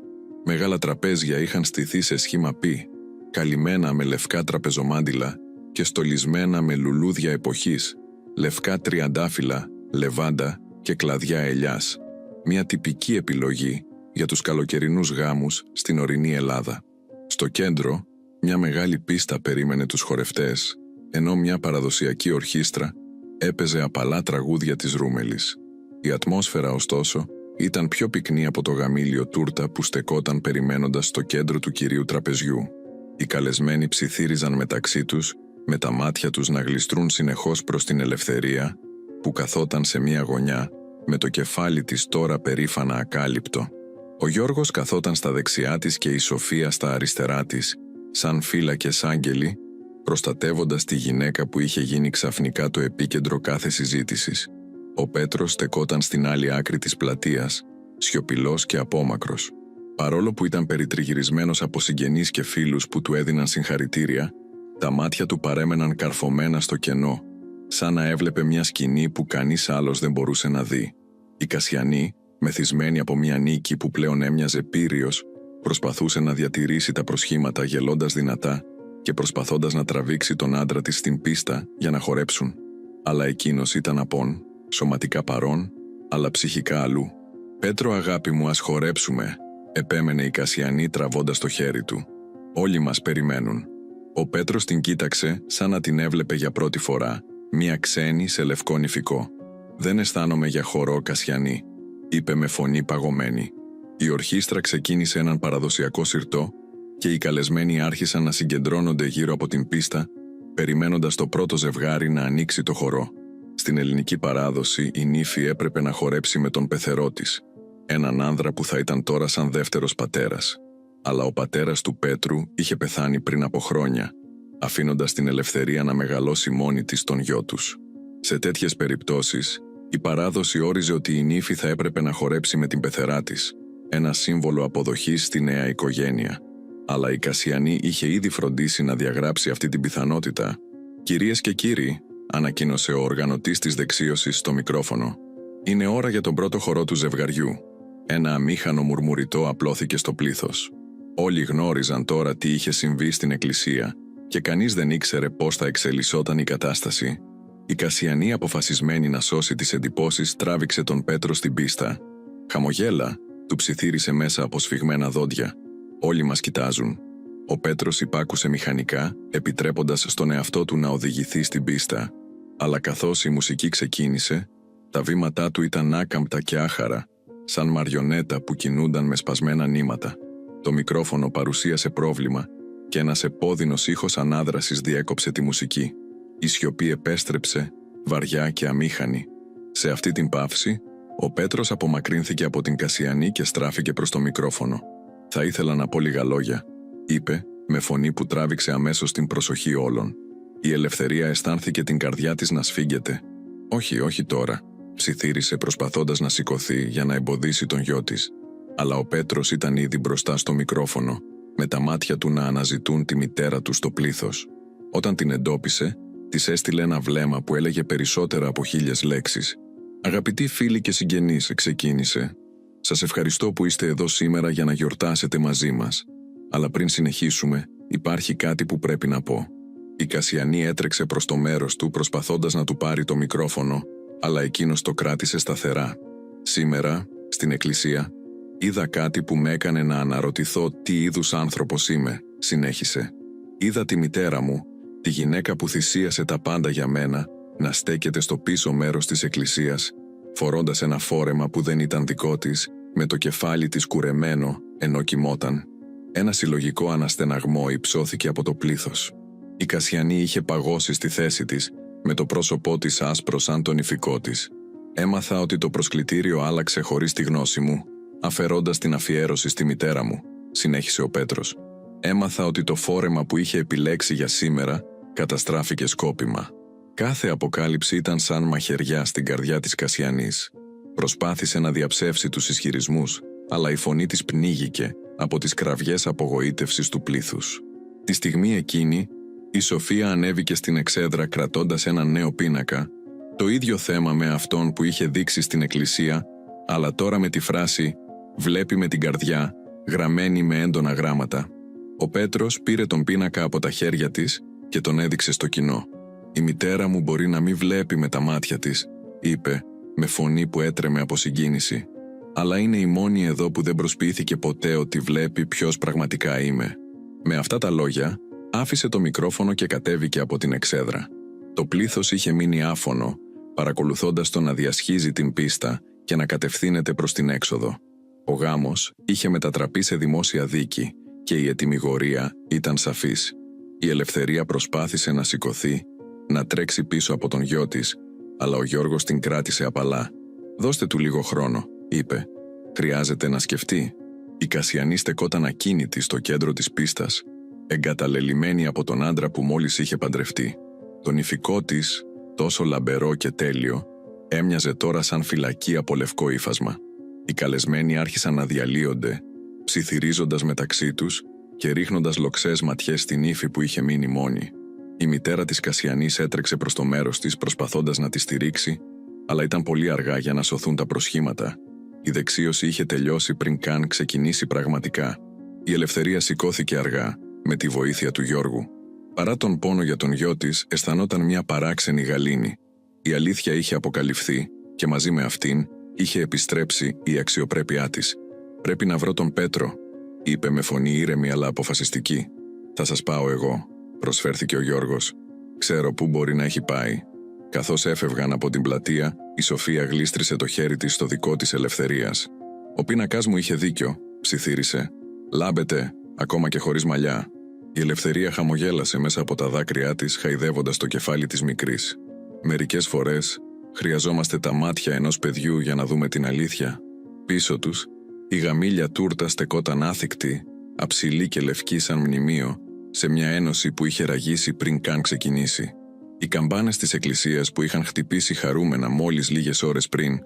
Μεγάλα τραπέζια είχαν στηθεί σε σχήμα πι, καλυμμένα με λευκά τραπεζομάντιλα και στολισμένα με λουλούδια εποχής, λευκά τριαντάφυλλα, λεβάντα και κλαδιά ελιάς. Μια τυπική επιλογή για τους καλοκαιρινούς γάμους στην ορεινή Ελλάδα. Στο κέντρο, μια μεγάλη πίστα περίμενε τους χορευτές, ενώ μια παραδοσιακή ορχήστρα έπαιζε απαλά τραγούδια της Ρούμελης. Η ατμόσφαιρα, ωστόσο, ήταν πιο πυκνή από το γαμήλιο τούρτα που στεκόταν περιμένοντας στο κέντρο του κυρίου τραπεζιού. Οι καλεσμένοι ψιθύριζαν μεταξύ τους, με τα μάτια τους να γλιστρούν συνεχώς προς την Ελευθερία, που καθόταν σε μια γωνιά, με το κεφάλι της τώρα περήφανα ακάλυπτο. Ο Γιώργος καθόταν στα δεξιά της και η Σοφία στα αριστερά της, σαν φύλακες άγγελοι, προστατεύοντας τη γυναίκα που είχε γίνει ξαφνικά το επίκεντρο κάθε συζήτησης. Ο Πέτρος στεκόταν στην άλλη άκρη της πλατείας, σιωπηλός και απόμακρος. Παρόλο που ήταν περιτριγυρισμένος από συγγενείς και φίλους που του έδιναν συγχαρητήρια, τα μάτια του παρέμεναν καρφωμένα στο κενό, σαν να έβλεπε μια σκηνή που κανείς άλλος δεν μπορούσε να δει. Η Κασιανή, μεθυσμένη από μια νίκη που πλέον έμοιαζε πύριος, προσπαθούσε να διατηρήσει τα προσχήματα γελώντας δυνατά και προσπαθώντας να τραβήξει τον άντρα της στην πίστα για να χορέψουν. Αλλά εκείνος ήταν απόν, σωματικά παρόν, αλλά ψυχικά αλλού. «Πέτρο, αγάπη μου, ας χορέψουμε», επέμενε η Κασιανή τραβώντας το χέρι του. «Όλοι μας περιμένουν». Ο Πέτρος την κοίταξε σαν να την έβλεπε για πρώτη φορά, μια ξένη σε λευκό νηφικό. «Δεν αισθάνομαι για χορό, Κασιανή», είπε με φωνή παγωμένη. Η ορχήστρα ξεκίνησε έναν παραδοσιακό συρτό και οι καλεσμένοι άρχισαν να συγκεντρώνονται γύρω από την πίστα, περιμένοντας το πρώτο ζευγάρι να ανοίξει το χορό. Στην ελληνική παράδοση η νύφη έπρεπε να χορέψει με τον πεθερό της, έναν άνδρα που θα ήταν τώρα σαν δεύτερος πατέρας. Αλλά ο πατέρας του Πέτρου είχε πεθάνει πριν από χρόνια, αφήνοντας την Ελευθερία να μεγαλώσει μόνη της τον γιο τους. Σε τέτοιες περιπτώσεις, η παράδοση όριζε ότι η νύφη θα έπρεπε να χορέψει με την πεθερά της, ένα σύμβολο αποδοχής στη νέα οικογένεια. Αλλά η Κασιανή είχε ήδη φροντίσει να διαγράψει αυτή την πιθανότητα. «Κυρίες και κύριοι», ανακοίνωσε ο οργανωτής της δεξίωσης στο μικρόφωνο, «είναι ώρα για τον πρώτο χορό του ζευγαριού». Ένα αμήχανο μουρμουριτό απλώθηκε στο πλήθος. Όλοι γνώριζαν τώρα τι είχε συμβεί στην εκκλησία και κανείς δεν ήξερε πώς θα εξελισσόταν η κατάσταση. Η Κασιανή, αποφασισμένη να σώσει τις εντυπώσεις, τράβηξε τον Πέτρο στην πίστα. «Χαμογέλα», του ψιθύρισε μέσα από σφιγμένα δόντια. «Όλοι μας κοιτάζουν». Ο Πέτρος υπάκουσε μηχανικά, επιτρέποντας στον εαυτό του να οδηγηθεί στην πίστα. Αλλά καθώς η μουσική ξεκίνησε, τα βήματά του ήταν άκαμπτα και άχαρα, σαν μαριονέτα που κινούνταν με σπασμένα νήματα. Το μικρόφωνο παρουσίασε πρόβλημα και ένας επώδυνος ήχος ανάδρασης διέκοψε τη μουσική. Η σιωπή επέστρεψε, βαριά και αμήχανη. Σε αυτή την παύση, ο Πέτρος απομακρύνθηκε από την Κασιανή και στράφηκε προς το μικρόφωνο. «Θα ήθελα να πω λίγα λόγια», είπε, με φωνή που τράβηξε αμέσως την προσοχή όλων. Η Ελευθερία αισθάνθηκε την καρδιά της να σφίγγεται. «Όχι, όχι τώρα», ψιθύρισε προσπαθώντας να σηκωθεί για να εμποδίσει τον γιο της. Αλλά ο Πέτρος ήταν ήδη μπροστά στο μικρόφωνο, με τα μάτια του να αναζητούν τη μητέρα του στο πλήθος. Όταν την εντόπισε, της έστειλε ένα βλέμμα που έλεγε περισσότερα από 1000 λέξεις. «Αγαπητοί φίλοι και συγγενείς», ξεκίνησε, «σας ευχαριστώ που είστε εδώ σήμερα για να γιορτάσετε μαζί μας. Αλλά πριν συνεχίσουμε, υπάρχει κάτι που πρέπει να πω». Η Κασιανή έτρεξε προς το μέρος του προσπαθώντας να του πάρει το μικρόφωνο, αλλά εκείνος το κράτησε σταθερά. «Σήμερα, στην εκκλησία, είδα κάτι που με έκανε να αναρωτηθώ τι είδους άνθρωπος είμαι», συνέχισε. «Είδα τη μητέρα μου, τη γυναίκα που θυσίασε τα πάντα για μένα, να στέκεται στο πίσω μέρος της εκκλησίας, φορώντας ένα φόρεμα που δεν ήταν δικό της, με το κεφάλι της κουρεμένο, ενώ κοιμόταν. Ένα συλλογικό αναστεναγμό υψώθηκε από το πλήθος. Η Κασιανή είχε παγώσει στη θέση της, με το πρόσωπό της άσπρο σαν τον υφικό της. Έμαθα ότι το προσκλητήριο άλλαξε χωρίς τη γνώση μου, αφαιρώντας την αφιέρωση στη μητέρα μου, συνέχισε ο Πέτρος. Έμαθα ότι το φόρεμα που είχε επιλέξει για σήμερα καταστράφηκε σκόπιμα. Κάθε αποκάλυψη ήταν σαν μαχαιριά στην καρδιά της Κασιανής. Προσπάθησε να διαψεύσει τους ισχυρισμούς, αλλά η φωνή της πνίγηκε από τις κραυγές απογοήτευσης του πλήθους. Τη στιγμή εκείνη, η Σοφία ανέβηκε στην εξέδρα κρατώντας ένα νέο πίνακα, το ίδιο θέμα με αυτόν που είχε δείξει στην εκκλησία, αλλά τώρα με τη φράση «Βλέπει με την καρδιά», γραμμένη με έντονα γράμματα. Ο Πέτρος πήρε τον πίνακα από τα χέρια της και τον έδειξε στο κοινό. «Η μητέρα μου μπορεί να μην βλέπει με τα μάτια της», είπε, με φωνή που έτρεμε από συγκίνηση. «Αλλά είναι η μόνη εδώ που δεν προσποιήθηκε ποτέ ότι βλέπει ποιος πραγματικά είμαι». Με αυτά τα λόγια, άφησε το μικρόφωνο και κατέβηκε από την εξέδρα. Το πλήθος είχε μείνει άφωνο, παρακολουθώντας τον να διασχίζει την πίστα και να κατευθύνεται προς την έξοδο. Ο γάμος είχε μετατραπεί σε δημόσια δίκη και η ετυμηγορία ήταν σαφής. Η Ελευθερία προσπάθησε να σηκωθεί, να τρέξει πίσω από τον γιο της, αλλά ο Γιώργος την κράτησε απαλά. «Δώστε του λίγο χρόνο», είπε. «Χρειάζεται να σκεφτεί». Η Κασιανή στεκόταν ακίνητη στο κέντρο της πίστας, εγκαταλελειμμένη από τον άντρα που μόλις είχε παντρευτεί. Το νηφικό της, τόσο λαμπερό και τέλειο, έμοιαζε τώρα σαν φυλακή από λευκό ύφασμα. Οι καλεσμένοι άρχισαν να διαλύονται, ψιθυρίζοντας μεταξύ τους και ρίχνοντας λοξές ματιές στην ύφη που είχε μείνει μόνη. Η μητέρα της Κασιανής έτρεξε προς το μέρος της προσπαθώντας να τη στηρίξει, αλλά ήταν πολύ αργά για να σωθούν τα προσχήματα. Η δεξίωση είχε τελειώσει πριν καν ξεκινήσει πραγματικά. Η Ελευθερία σηκώθηκε αργά, με τη βοήθεια του Γιώργου. Παρά τον πόνο για τον γιο της, αισθανόταν μια παράξενη γαλήνη. Η αλήθεια είχε αποκαλυφθεί και μαζί με αυτήν είχε επιστρέψει η αξιοπρέπειά της. «Πρέπει να βρω τον Πέτρο», είπε με φωνή ήρεμη αλλά αποφασιστική. «Θα σας πάω εγώ», προσφέρθηκε ο Γιώργος. «Ξέρω πού μπορεί να έχει πάει». Καθώς έφευγαν από την πλατεία, η Σοφία γλίστρισε το χέρι της στο δικό της Ελευθερίας. «Ο πίνακάς μου είχε δίκιο», ψιθύρισε. «Λάμπετε, ακόμα και χωρίς μαλλιά». Η Ελευθερία χαμογέλασε μέσα από τα δάκρυά της, χαϊδεύοντας το κεφάλι της μικρής. «Μερικές φορές χρειαζόμαστε τα μάτια ενός παιδιού για να δούμε την αλήθεια». Πίσω τους, η γαμήλια τούρτα στεκόταν άθικτη, αψηλή και λευκή σαν μνημείο, σε μια ένωση που είχε ραγίσει πριν καν ξεκινήσει. Οι καμπάνες της εκκλησίας που είχαν χτυπήσει χαρούμενα μόλις λίγες ώρες πριν,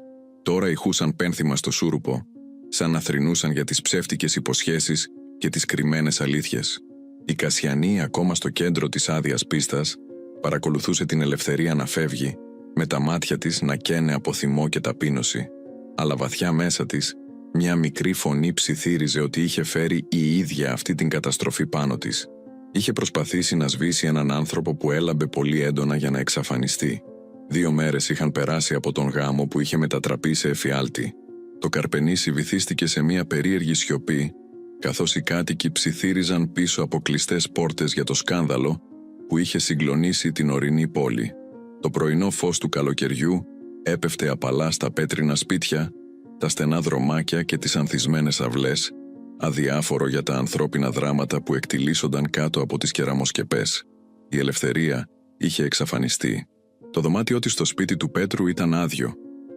τώρα ηχούσαν πένθυμα στο σούρουπο, σαν να θρηνούσαν για τις ψεύτικες υποσχέσεις και τις κρυμμένες αλήθειες. Η Κασιανή, ακόμα στο κέντρο της άδειας πίστας, παρακολουθούσε την Ελευθερία να φεύγει, με τα μάτια της να καίνε από θυμό και ταπείνωση. Αλλά βαθιά μέσα της, μια μικρή φωνή ψιθύριζε ότι είχε φέρει η ίδια αυτή την καταστροφή πάνω της. Είχε προσπαθήσει να σβήσει έναν άνθρωπο που έλαμπε πολύ έντονα για να εξαφανιστεί. 2 μέρες είχαν περάσει από τον γάμο που είχε μετατραπεί σε εφιάλτη. Το Καρπενήσι βυθίστηκε σε μια περίεργη σιωπή, καθώς οι κάτοικοι ψιθύριζαν πίσω από κλειστές πόρτες για το σκάνδαλο που είχε συγκλονίσει την ορεινή πόλη. Το πρωινό φως του καλοκαιριού έπεφτε απαλά στα πέτρινα σπίτια, τα στενά δρομάκια και τις ανθισμένες αυλές, αδιάφορο για τα ανθρώπινα δράματα που εκτιλήσονταν κάτω από τις κεραμοσκεπές. Η Ελευθερία είχε εξαφανιστεί. Το δωμάτιό της στο σπίτι του Πέτρου ήταν άδειο,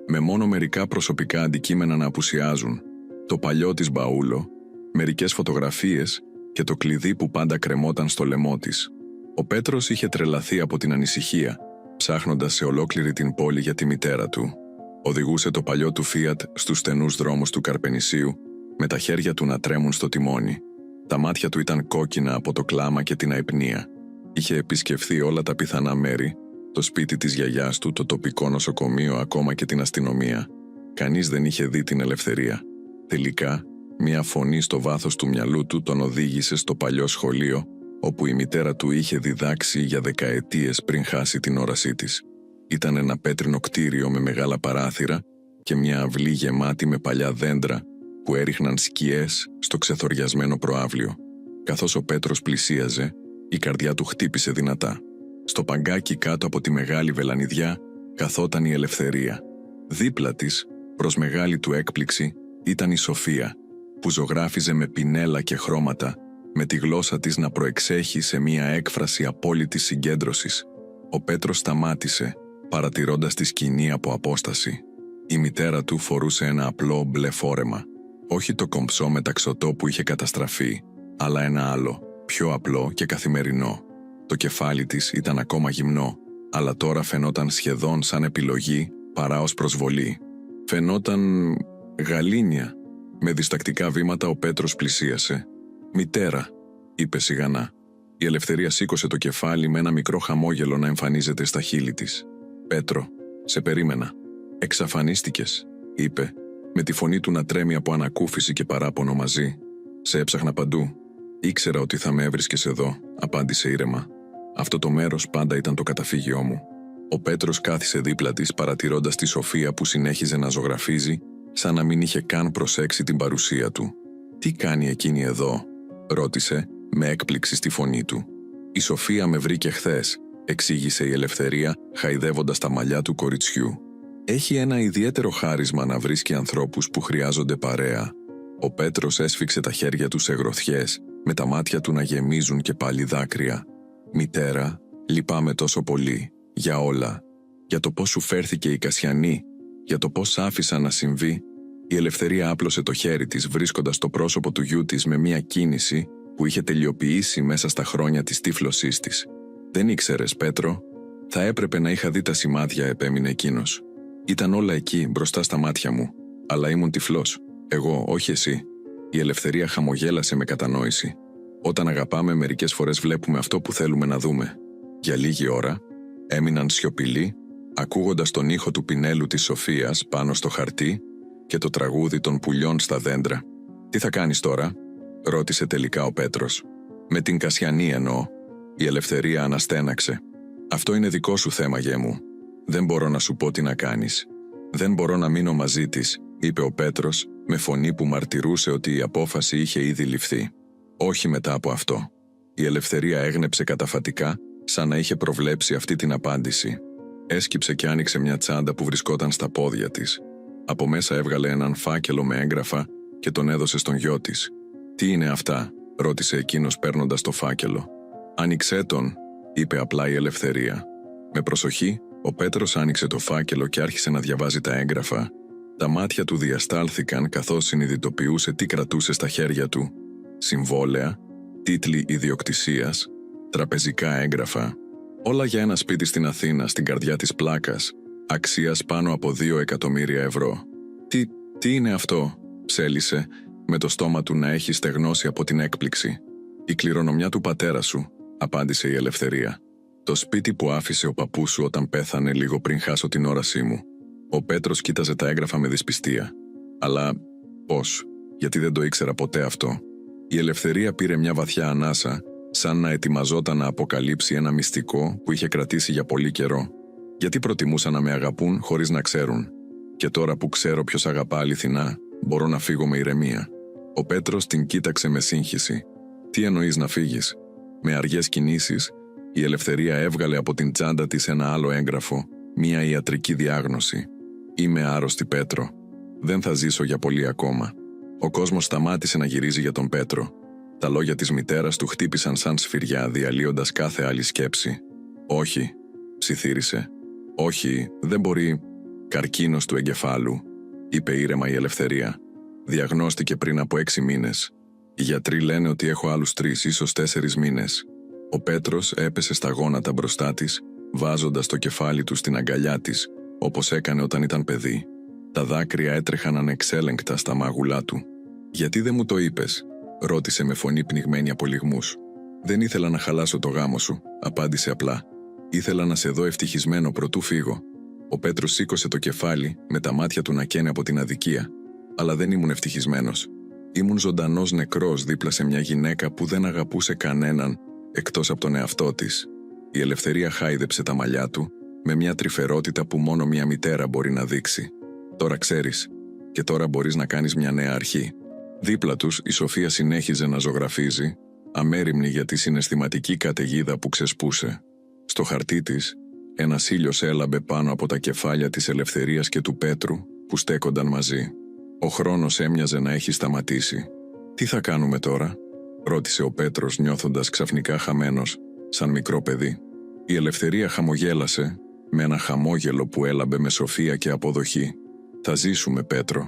με μόνο μερικά προσωπικά αντικείμενα να απουσιάζουν, το παλιό της μπαούλο, μερικές φωτογραφίες και το κλειδί που πάντα κρεμόταν στο λαιμό της. Ο Πέτρος είχε τρελαθεί από την ανησυχία, ψάχνοντας σε ολόκληρη την πόλη για τη μητέρα του. Οδηγούσε το παλιό του Fiat στους στενούς δρόμους του Καρπενησίου, με τα χέρια του να τρέμουν στο τιμόνι. Τα μάτια του ήταν κόκκινα από το κλάμα και την αϊπνία. Είχε επισκεφθεί όλα τα πιθανά μέρη, το σπίτι της γιαγιάς του, το τοπικό νοσοκομείο, ακόμα και την αστυνομία. Κανείς δεν είχε δει την Ελευθερία. Τελικά, μια φωνή στο βάθος του μυαλού του τον οδήγησε στο παλιό σχολείο, όπου η μητέρα του είχε διδάξει για δεκαετίες πριν χάσει την όρασή της. Ήταν ένα πέτρινο κτίριο με μεγάλα παράθυρα και μια αυλή γεμάτη με παλιά δέντρα που έριχναν σκιές στο ξεθοριασμένο προαύλιο. Καθώς ο Πέτρος πλησίαζε, Η καρδιά του χτύπησε δυνατά. Στο παγκάκι κάτω από τη μεγάλη βελανιδιά καθόταν η Ελευθερία. Δίπλα της, προς μεγάλη του έκπληξη, ήταν η Σοφία, που ζωγράφιζε με πινέλα και χρώματα, με τη γλώσσα της να προεξέχει σε μία έκφραση απόλυτης συγκέντρωσης. Ο Πέτρος σταμάτησε, παρατηρώντας τη σκηνή από απόσταση. Η μητέρα του φορούσε ένα απλό μπλε φόρεμα. Όχι το κομψό μεταξωτό που είχε καταστραφεί, αλλά ένα άλλο, πιο απλό και καθημερινό. Το κεφάλι της ήταν ακόμα γυμνό, αλλά τώρα φαινόταν σχεδόν σαν επιλογή παρά ως προσβολή. Φαινόταν γαλήνια. Με διστακτικά βήματα ο Πέτρος πλησίασε. «Μητέρα», είπε σιγανά. Η Ελευθερία σήκωσε το κεφάλι με ένα μικρό χαμόγελο να εμφανίζεται στα χείλη της. «Πέτρο, σε περίμενα». «Εξαφανίστηκες», είπε, με τη φωνή του να τρέμει από ανακούφιση και παράπονο μαζί. «Σε έψαχνα παντού. Ήξερα ότι θα με έβρισκες εδώ», απάντησε ήρεμα. «Αυτό το μέρος πάντα ήταν το καταφύγιό μου». Ο Πέτρος κάθισε δίπλα της, παρατηρώντας τη Σοφία που συνέχιζε να ζωγραφίζει, σαν να μην είχε καν προσέξει την παρουσία του. «Τι κάνει εκείνη εδώ?» ρώτησε, με έκπληξη στη φωνή του. «Η Σοφία με βρήκε χθες», εξήγησε η Ελευθερία, χαϊδεύοντας τα μαλλιά του κοριτσιού. «Έχει ένα ιδιαίτερο χάρισμα να βρίσκει ανθρώπους που χρειάζονται παρέα». Ο Πέτρος έσφιξε τα χέρια του σε γροθιές, με τα μάτια του να γεμίζουν και πάλι δάκρυα. «Μητέρα, λυπάμαι τόσο πολύ. Για όλα. Για το πώς σου φέρθηκε η Κασιανή. Για το πώς άφησα να συμβεί». Η Ελευθερία άπλωσε το χέρι της, βρίσκοντας το πρόσωπο του γιού της με μια κίνηση που είχε τελειοποιήσει μέσα στα χρόνια της τύφλωσής της. «Δεν ήξερες, Πέτρο?» «Θα έπρεπε να είχα δει τα σημάδια», επέμεινε εκείνος. «Ήταν όλα εκεί, μπροστά στα μάτια μου. Αλλά ήμουν τυφλός. Εγώ, όχι εσύ». Η Ελευθερία χαμογέλασε με κατανόηση. «Όταν αγαπάμε, μερικές φορές βλέπουμε αυτό που θέλουμε να δούμε». Για λίγη ώρα έμειναν σιωπηλοί, ακούγοντας τον ήχο του πινέλου της Σοφίας πάνω στο χαρτί και το τραγούδι των πουλιών στα δέντρα. «Τι θα κάνεις τώρα?» ρώτησε τελικά ο Πέτρος. «Με την Κασιανή εννοώ». Η Ελευθερία αναστέναξε. «Αυτό είναι δικό σου θέμα, γέ μου. Δεν μπορώ να σου πω τι να κάνεις. Δεν μπορώ να μείνω μαζί της», είπε ο Πέτρος, με φωνή που μαρτυρούσε ότι η απόφαση είχε ήδη ληφθεί. «Όχι μετά από αυτό». Η Ελευθερία έγνεψε καταφατικά, σαν να είχε προβλέψει αυτή την απάντηση. Έσκυψε και άνοιξε μια τσάντα που βρισκόταν στα πόδια της. Από μέσα έβγαλε έναν φάκελο με έγγραφα και τον έδωσε στον γιο της. «Τι είναι αυτά?» ρώτησε εκείνος παίρνοντας το φάκελο. «Άνοιξέ τον», είπε απλά η Ελευθερία. Με προσοχή, ο Πέτρος άνοιξε το φάκελο και άρχισε να διαβάζει τα έγγραφα. Τα μάτια του διαστάλθηκαν καθώς συνειδητοποιούσε τι κρατούσε στα χέρια του. Συμβόλαια, τίτλοι ιδιοκτησίας, τραπεζικά έγγραφα. Όλα για ένα σπίτι στην Αθήνα, στην καρδιά της πλάκας, αξίας πάνω από 2 εκατομμύρια ευρώ. Τι είναι αυτό?» ψέλισε, με το στόμα του να έχει στεγνώσει από την έκπληξη. «Η κληρονομιά του πατέρα σου», απάντησε η Ελευθερία. «Το σπίτι που άφησε ο παππούς σου όταν πέθανε λίγο πριν χάσω την όρασή μου». Ο Πέτρος κοίταζε τα έγγραφα με δυσπιστία. «Αλλά πώς? Γιατί δεν το ήξερα ποτέ αυτό?» Η Ελευθερία πήρε μια βαθιά ανάσα, σαν να ετοιμαζόταν να αποκαλύψει ένα μυστικό που είχε κρατήσει για πολύ καιρό. «Γιατί προτιμούσαν να με αγαπούν χωρίς να ξέρουν. Και τώρα που ξέρω ποιος αγαπά αληθινά, μπορώ να φύγω με ηρεμία». Ο Πέτρος την κοίταξε με σύγχυση. «Τι εννοείς να φύγεις?» Με αργές κινήσεις, η Ελευθερία έβγαλε από την τσάντα της ένα άλλο έγγραφο, μια ιατρική διάγνωση. «Είμαι άρρωστη, Πέτρο. Δεν θα ζήσω για πολύ ακόμα». Ο κόσμος σταμάτησε να γυρίζει για τον Πέτρο. Τα λόγια της μητέρας του χτύπησαν σαν σφυριά, διαλύοντας κάθε άλλη σκέψη. «Όχι», ψιθύρισε. «Όχι, δεν μπορεί. Καρκίνος του εγκεφάλου», είπε ήρεμα η Ελευθερία. «Διαγνώστηκε πριν από 6 μήνες. Οι γιατροί λένε ότι έχω άλλους 3, ίσως 4 μήνες». Ο Πέτρος έπεσε στα γόνατα μπροστά της, βάζοντας το κεφάλι του στην αγκαλιά της, όπως έκανε όταν ήταν παιδί. Τα δάκρυα έτρεχαν ανεξέλεγκτα στα μάγουλά του. «Γιατί δεν μου το είπες?» ρώτησε με φωνή πνιγμένη από λυγμούς. «Δεν ήθελα να χαλάσω το γάμο σου», απάντησε απλά. «Ήθελα να σε δω ευτυχισμένο προτού φύγω». Ο Πέτρος σήκωσε το κεφάλι, με τα μάτια του να καίνε από την αδικία. «Αλλά δεν ήμουν ευτυχισμένος. Ήμουν ζωντανός νεκρός δίπλα σε μια γυναίκα που δεν αγαπούσε κανέναν εκτός από τον εαυτό της». Η Ελευθερία χάιδεψε τα μαλλιά του, με μια τρυφερότητα που μόνο μια μητέρα μπορεί να δείξει. «Τώρα ξέρεις. Και τώρα μπορείς να κάνεις μια νέα αρχή». Δίπλα τους η Σοφία συνέχιζε να ζωγραφίζει, αμέριμνη για τη συναισθηματική καταιγίδα που ξεσπούσε. Στο χαρτί της, ένας ήλιος έλαμπε πάνω από τα κεφάλια της Ελευθερίας και του Πέτρου, που στέκονταν μαζί. Ο χρόνος έμοιαζε να έχει σταματήσει. «Τι θα κάνουμε τώρα?» ρώτησε ο Πέτρος, νιώθοντας ξαφνικά χαμένος, σαν μικρό παιδί. Η Ελευθερία χαμογέλασε, με ένα χαμόγελο που έλαμπε με σοφία και αποδοχή. «Θα ζήσουμε, Πέτρο.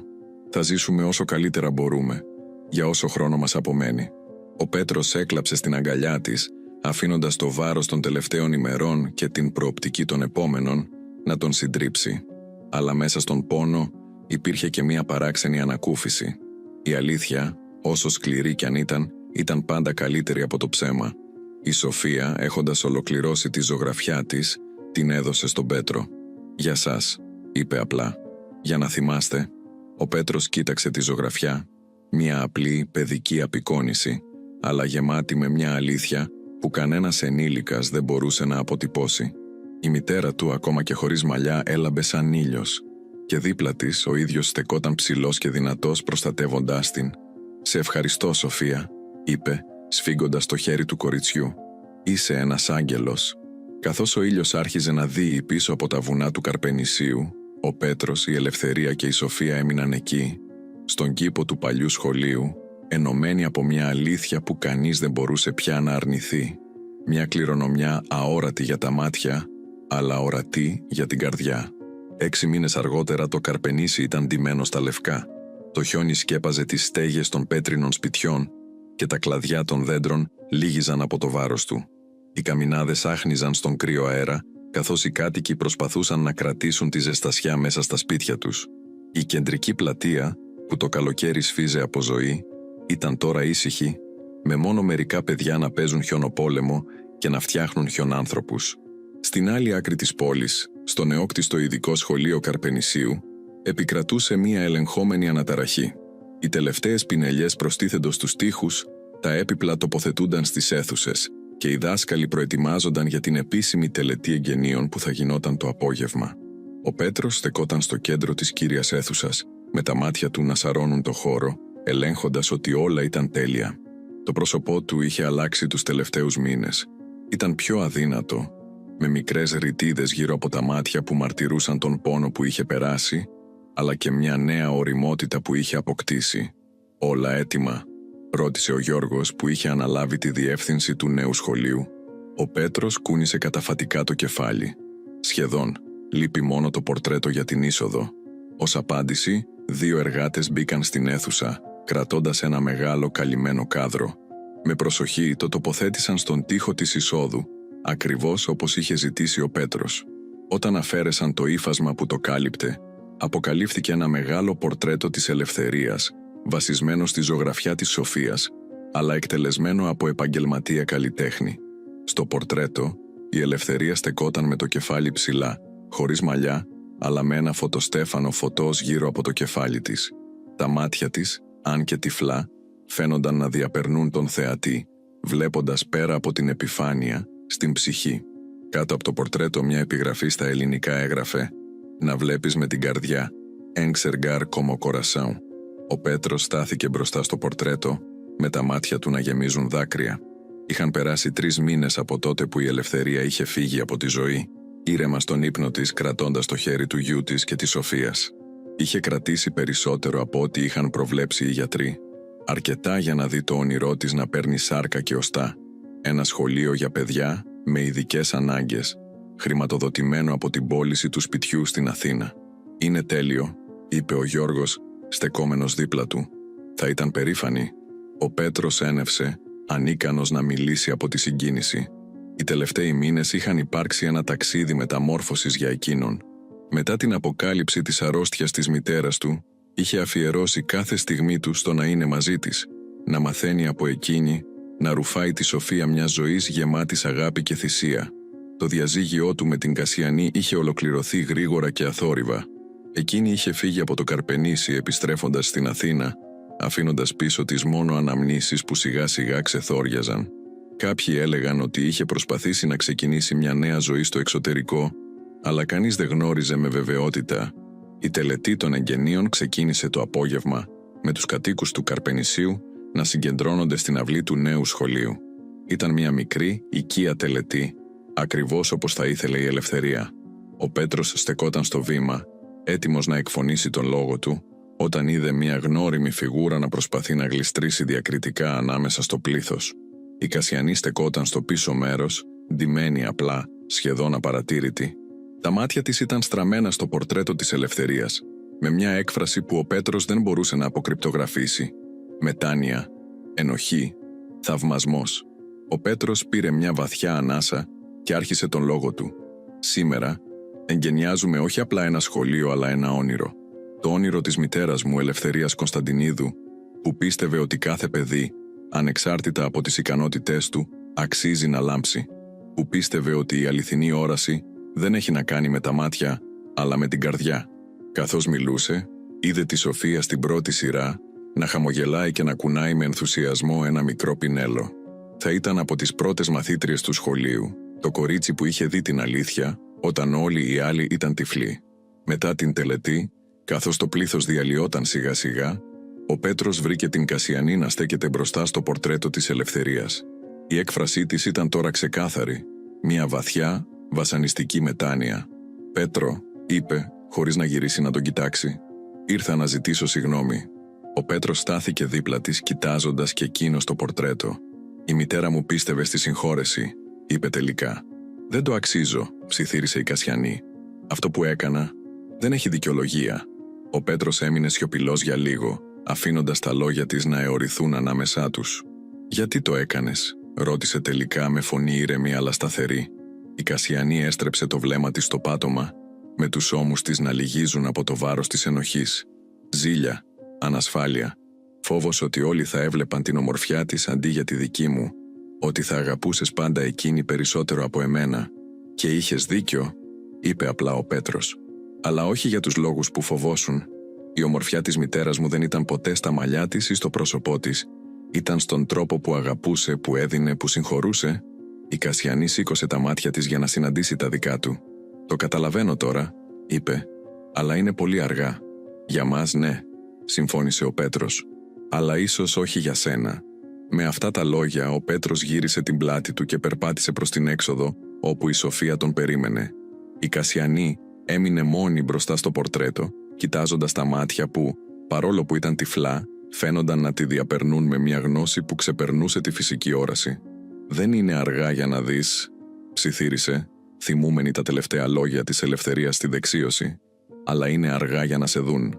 Θα ζήσουμε όσο καλύτερα μπορούμε, για όσο χρόνο μας απομένει». Ο Πέτρος έκλαψε στην αγκαλιά της, αφήνοντας το βάρος των τελευταίων ημερών και την προοπτική των επόμενων να τον συντρίψει. Αλλά μέσα στον πόνο υπήρχε και μία παράξενη ανακούφιση. Η αλήθεια, όσο σκληρή κι αν ήταν πάντα καλύτερη από το ψέμα. Η Σοφία, έχοντας ολοκληρώσει τη ζωγραφιά της, την έδωσε στον Πέτρο. «Για σας», είπε απλά. «Για να θυμάστε». Ο Πέτρος κοίταξε τη ζωγραφιά, μία απλή παιδική απεικόνηση, αλλά γεμάτη με μια αλήθεια που κανένας ενήλικας δεν μπορούσε να αποτυπώσει. Η μητέρα του, ακόμα και χωρίς μαλλιά, έλαμπε σαν ήλιος, και δίπλα της ο ίδιος στεκόταν ψηλός και δυνατός, προστατεύοντάς την. «Σε ευχαριστώ, Σοφία», είπε, σφίγγοντας το χέρι του κοριτσιού. «Είσαι ένας άγγελος». Καθώς ο ήλιος άρχιζε να δύει πίσω από τα βουνά του Καρπενησίου, ο Πέτρος, η Ελευθερία και η Σοφία έμειναν εκεί, στον κήπο του παλιού σχολείου, ενωμένοι από μια αλήθεια που κανείς δεν μπορούσε πια να αρνηθεί. Μια κληρονομιά αόρατη για τα μάτια, αλλά ορατή για την καρδιά. 6 μήνες αργότερα το Καρπενήσι ήταν ντυμένο στα λευκά. Το χιόνι σκέπαζε τις στέγες των πέτρινων σπιτιών και τα κλαδιά των δέντρων λύγιζαν από το βάρος του. Οι καμινάδες άχνιζαν στον κρύο αέρα, καθώς οι κάτοικοι προσπαθούσαν να κρατήσουν τη ζεστασιά μέσα στα σπίτια τους. Η κεντρική πλατεία, που το καλοκαίρι σφίζε από ζωή, ήταν τώρα ήσυχη, με μόνο μερικά παιδιά να παίζουν χιονοπόλεμο και να φτιάχνουν χιονάνθρωπους. Στην άλλη άκρη της πόλης, στο νεόκτιστο ειδικό σχολείο Καρπενησίου, επικρατούσε μία ελεγχόμενη αναταραχή. Οι τελευταίες πινελιές προστίθεντος στους τοίχους, τα έπιπλα τοποθετούνταν στις αίθουσες και οι δάσκαλοι προετοιμάζονταν για την επίσημη τελετή εγγενείων που θα γινόταν το απόγευμα. Ο Πέτρος στεκόταν στο κέντρο της κύριας αίθουσας, με τα μάτια του να σαρώνουν το χώρο, ελέγχοντας ότι όλα ήταν τέλεια. Το πρόσωπό του είχε αλλάξει τους τελευταίους μήνες. Ήταν πιο αδύνατο, με μικρές ρητίδες γύρω από τα μάτια που μαρτυρούσαν τον πόνο που είχε περάσει, αλλά και μια νέα ωριμότητα που είχε αποκτήσει. «Όλα έτοιμα?» ρώτησε ο Γιώργος, που είχε αναλάβει τη διεύθυνση του νέου σχολείου. Ο Πέτρος κούνησε καταφατικά το κεφάλι. «Σχεδόν. Λείπει μόνο το πορτρέτο για την είσοδο». Ως απάντηση, 2 εργάτες μπήκαν στην αίθουσα, κρατώντας ένα μεγάλο καλυμμένο κάδρο. Με προσοχή το τοποθέτησαν στον τοίχο της εισόδου, ακριβώς όπως είχε ζητήσει ο Πέτρος. Όταν αφαίρεσαν το ύφασμα που το κάλυπτε, αποκαλύφθηκε ένα μεγάλο πορτρέτο της Ελευθερίας, βασισμένο στη ζωγραφιά της Σοφίας, αλλά εκτελεσμένο από επαγγελματία καλλιτέχνη. Στο πορτρέτο, η Ελευθερία στεκόταν με το κεφάλι ψηλά, χωρίς μαλλιά, αλλά με ένα φωτοστέφανο φωτός γύρω από το κεφάλι της. Τα μάτια της, αν και τυφλά, φαίνονταν να διαπερνούν τον θεατή, βλέποντας πέρα από την επιφάνεια, στην ψυχή. Κάτω από το πορτρέτο μια επιγραφή στα ελληνικά έγραφε «Να βλέπεις με την καρδιά, Engsergar como corazón». Ο Πέτρος στάθηκε μπροστά στο πορτρέτο, με τα μάτια του να γεμίζουν δάκρυα. Είχαν περάσει 3 μήνες από τότε που η Ελευθερία είχε φύγει από τη ζωή, ήρεμα στον ύπνο της, κρατώντας το χέρι του γιού της και της Σοφίας. Είχε κρατήσει περισσότερο από ό,τι είχαν προβλέψει οι γιατροί. Αρκετά για να δει το όνειρό της να παίρνει σάρκα και οστά. Ένα σχολείο για παιδιά με ειδικές ανάγκες, χρηματοδοτημένο από την πώληση του σπιτιού στην Αθήνα. «Είναι τέλειο», είπε ο Γιώργος, στεκόμενος δίπλα του. «Θα ήταν περήφανη». Ο Πέτρος ένευσε, ανίκανος να μιλήσει από τη συγκίνηση. Οι τελευταίοι μήνες είχαν υπάρξει ένα ταξίδι μεταμόρφωσης για εκείνον. Μετά την αποκάλυψη της αρρώστιας της μητέρας του, είχε αφιερώσει κάθε στιγμή του στο να είναι μαζί της, να μαθαίνει από εκείνη, να ρουφάει τη Σοφία μιας ζωής γεμάτης αγάπη και θυσία. Το διαζύγιό του με την Κασιανή είχε ολοκληρωθεί γρήγορα και αθόρυβα. Εκείνη είχε φύγει από το Καρπενήσι, επιστρέφοντας στην Αθήνα, αφήνοντας πίσω της μόνο αναμνήσεις που σιγά σιγά ξεθόριαζαν. Κάποιοι έλεγαν ότι είχε προσπαθήσει να ξεκινήσει μια νέα ζωή στο εξωτερικό, αλλά κανείς δεν γνώριζε με βεβαιότητα. Η τελετή των εγγενείων ξεκίνησε το απόγευμα, με τους κατοίκους του Καρπενησίου να συγκεντρώνονται στην αυλή του νέου σχολείου. Ήταν μια μικρή, οικία τελετή, ακριβώς όπως θα ήθελε η ελευθερία. Ο Πέτρος στεκόταν στο βήμα, έτοιμος να εκφωνήσει τον λόγο του, όταν είδε μια γνώριμη φιγούρα να προσπαθεί να γλιστρήσει διακριτικά ανάμεσα στο πλήθος. Η Κασιανή στεκόταν στο πίσω μέρος, ντυμένη απλά, σχεδόν απαρατήρητη. Τα μάτια της ήταν στραμμένα στο πορτρέτο της ελευθερίας, με μια έκφραση που ο Πέτρος δεν μπορούσε να αποκρυπτογραφήσει. Μετάνοια, ενοχή, θαυμασμός. Ο Πέτρος πήρε μια βαθιά ανάσα και άρχισε τον λόγο του. «Σήμερα εγκαινιάζουμε όχι απλά ένα σχολείο, αλλά ένα όνειρο. Το όνειρο της μητέρας μου, Ελευθερίας Κωνσταντινίδου, που πίστευε ότι κάθε παιδί, ανεξάρτητα από τις ικανότητές του, αξίζει να λάμψει. Που πίστευε ότι η αληθινή όραση δεν έχει να κάνει με τα μάτια, αλλά με την καρδιά». Καθώς μιλούσε, είδε τη Σοφία στην πρώτη σειρά να χαμογελάει και να κουνάει με ενθουσιασμό ένα μικρό πινέλο. Θα ήταν από τις πρώτες μαθήτριες του σχολείου, το κορίτσι που είχε δει την αλήθεια όταν όλοι οι άλλοι ήταν τυφλοί. Μετά την τελετή, καθώς το πλήθος διαλυόταν σιγά σιγά, ο Πέτρος βρήκε την Κασιανή να στέκεται μπροστά στο πορτρέτο της ελευθερίας. Η έκφρασή της ήταν τώρα ξεκάθαρη, μια βαθιά, βασανιστική μετάνοια. «Πέτρο», είπε, χωρίς να γυρίσει να τον κοιτάξει, «ήρθα να ζητήσω συγγνώμη». Ο Πέτρος στάθηκε δίπλα της, κοιτάζοντας και εκείνο το πορτρέτο. «Η μητέρα μου πίστευε στη συγχώρεση», είπε τελικά. «Δεν το αξίζω», ψιθύρισε η Κασιανή. «Αυτό που έκανα δεν έχει δικαιολογία». Ο Πέτρος έμεινε σιωπηλός για λίγο, αφήνοντας τα λόγια της να αιωρηθούν ανάμεσά τους. «Γιατί το έκανες?» ρώτησε τελικά με φωνή ήρεμη αλλά σταθερή. Η Κασιανή έστρεψε το βλέμμα της στο πάτωμα, με τους ώμους της να λυγίζουν από το βάρος της ενοχής. Ζήλια, ανασφάλεια, φόβος ότι όλοι θα έβλεπαν την ομορφιά της αντί για τη δική μου, ότι θα αγαπούσες πάντα εκείνη περισσότερο από εμένα. «Και είχες δίκιο», είπε απλά ο Πέτρος. «Αλλά όχι για τους λόγους που φοβόσουν. Η ομορφιά της μητέρας μου δεν ήταν ποτέ στα μαλλιά της ή στο πρόσωπό της. Ήταν στον τρόπο που αγαπούσε, που έδινε, που συγχωρούσε». Η Κασιανή σήκωσε τα μάτια της για να συναντήσει τα δικά του. «Το καταλαβαίνω τώρα», είπε, «αλλά είναι πολύ αργά». «Για μας ναι», συμφώνησε ο Πέτρος, «αλλά ίσως όχι για σένα». Με αυτά τα λόγια ο Πέτρος γύρισε την πλάτη του και περπάτησε προς την έξοδο, όπου η Σοφία τον περίμενε. Η Κασιανή έμεινε μόνη μπροστά στο πορτρέτο, κοιτάζοντας τα μάτια που, παρόλο που ήταν τυφλά, φαίνονταν να τη διαπερνούν με μια γνώση που ξεπερνούσε τη φυσική όραση. «Δεν είναι αργά για να δεις», ψιθύρισε, θυμούμενη τα τελευταία λόγια της ελευθερίας στη δεξίωση, «αλλά είναι αργά για να σε δουν».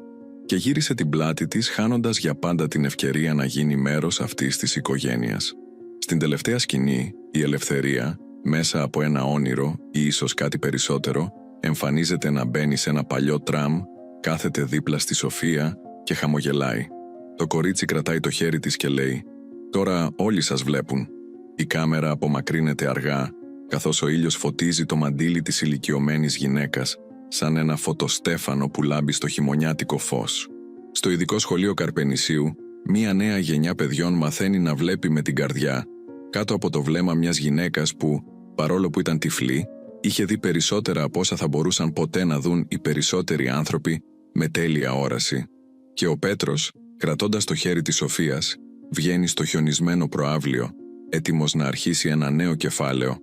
Και γύρισε την πλάτη της, χάνοντας για πάντα την ευκαιρία να γίνει μέρος αυτής της οικογένειας. Στην τελευταία σκηνή, η ελευθερία, μέσα από ένα όνειρο ή ίσως κάτι περισσότερο, εμφανίζεται να μπαίνει σε ένα παλιό τραμ, κάθεται δίπλα στη Σοφία και χαμογελάει. Το κορίτσι κρατάει το χέρι της και λέει «Τώρα όλοι σας βλέπουν». Η κάμερα απομακρύνεται αργά, καθώς ο ήλιος φωτίζει το μαντίλι της ηλικιωμένης γυναίκας, σαν ένα φωτοστέφανο που λάμπει στο χειμωνιάτικο φως. Στο ειδικό σχολείο Καρπενησίου, μία νέα γενιά παιδιών μαθαίνει να βλέπει με την καρδιά, κάτω από το βλέμμα μιας γυναίκας που, παρόλο που ήταν τυφλή, είχε δει περισσότερα από όσα θα μπορούσαν ποτέ να δουν οι περισσότεροι άνθρωποι με τέλεια όραση. Και ο Πέτρος, κρατώντας το χέρι της Σοφίας, βγαίνει στο χιονισμένο προαύλιο, έτοιμος να αρχίσει ένα νέο κεφάλαιο.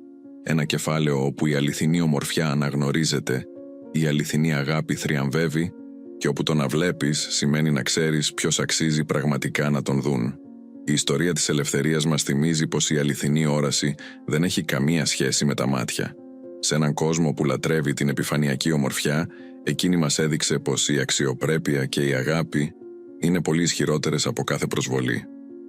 Ένα κεφάλαιο όπου η αληθινή ομορφιά αναγνωρίζεται, η αληθινή αγάπη θριαμβεύει και όπου το να βλέπεις σημαίνει να ξέρεις ποιος αξίζει πραγματικά να τον δουν. Η ιστορία της ελευθερίας μας θυμίζει πως η αληθινή όραση δεν έχει καμία σχέση με τα μάτια. Σε έναν κόσμο που λατρεύει την επιφανειακή ομορφιά, εκείνη μας έδειξε πως η αξιοπρέπεια και η αγάπη είναι πολύ ισχυρότερες από κάθε προσβολή.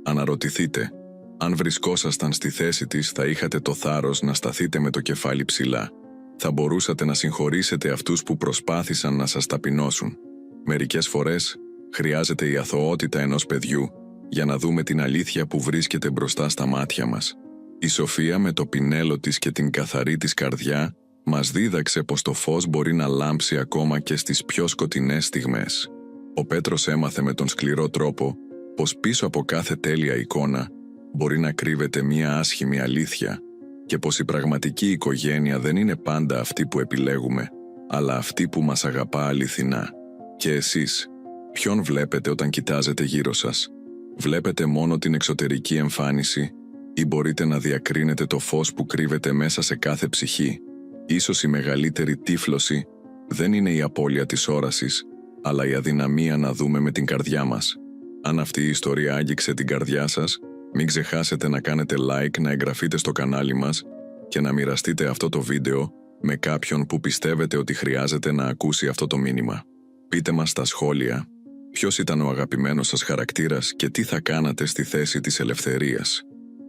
Αναρωτηθείτε, αν βρισκόσασταν στη θέση της, θα είχατε το θάρρος να σταθείτε με το κεφάλι ψηλά. Θα μπορούσατε να συγχωρήσετε αυτούς που προσπάθησαν να σας ταπεινώσουν. Μερικές φορές χρειάζεται η αθωότητα ενός παιδιού για να δούμε την αλήθεια που βρίσκεται μπροστά στα μάτια μας. Η Σοφία με το πινέλο της και την καθαρή της καρδιά μας δίδαξε πως το φως μπορεί να λάμψει ακόμα και στις πιο σκοτεινές στιγμές. Ο Πέτρος έμαθε με τον σκληρό τρόπο πως πίσω από κάθε τέλεια εικόνα μπορεί να κρύβεται μία άσχημη αλήθεια και πως η πραγματική οικογένεια δεν είναι πάντα αυτή που επιλέγουμε, αλλά αυτή που μας αγαπά αληθινά. Και εσείς, ποιον βλέπετε όταν κοιτάζετε γύρω σας? Βλέπετε μόνο την εξωτερική εμφάνιση ή μπορείτε να διακρίνετε το φως που κρύβεται μέσα σε κάθε ψυχή? Ίσως η μεγαλύτερη τύφλωση δεν είναι η απώλεια της όρασης, αλλά η αδυναμία να δούμε με την καρδιά μας. Αν αυτή η ιστορία άγγιξε την καρδιά σας, μην ξεχάσετε να κάνετε like, να εγγραφείτε στο κανάλι μας και να μοιραστείτε αυτό το βίντεο με κάποιον που πιστεύετε ότι χρειάζεται να ακούσει αυτό το μήνυμα. Πείτε μας στα σχόλια ποιος ήταν ο αγαπημένος σας χαρακτήρας και τι θα κάνατε στη θέση της ελευθερίας.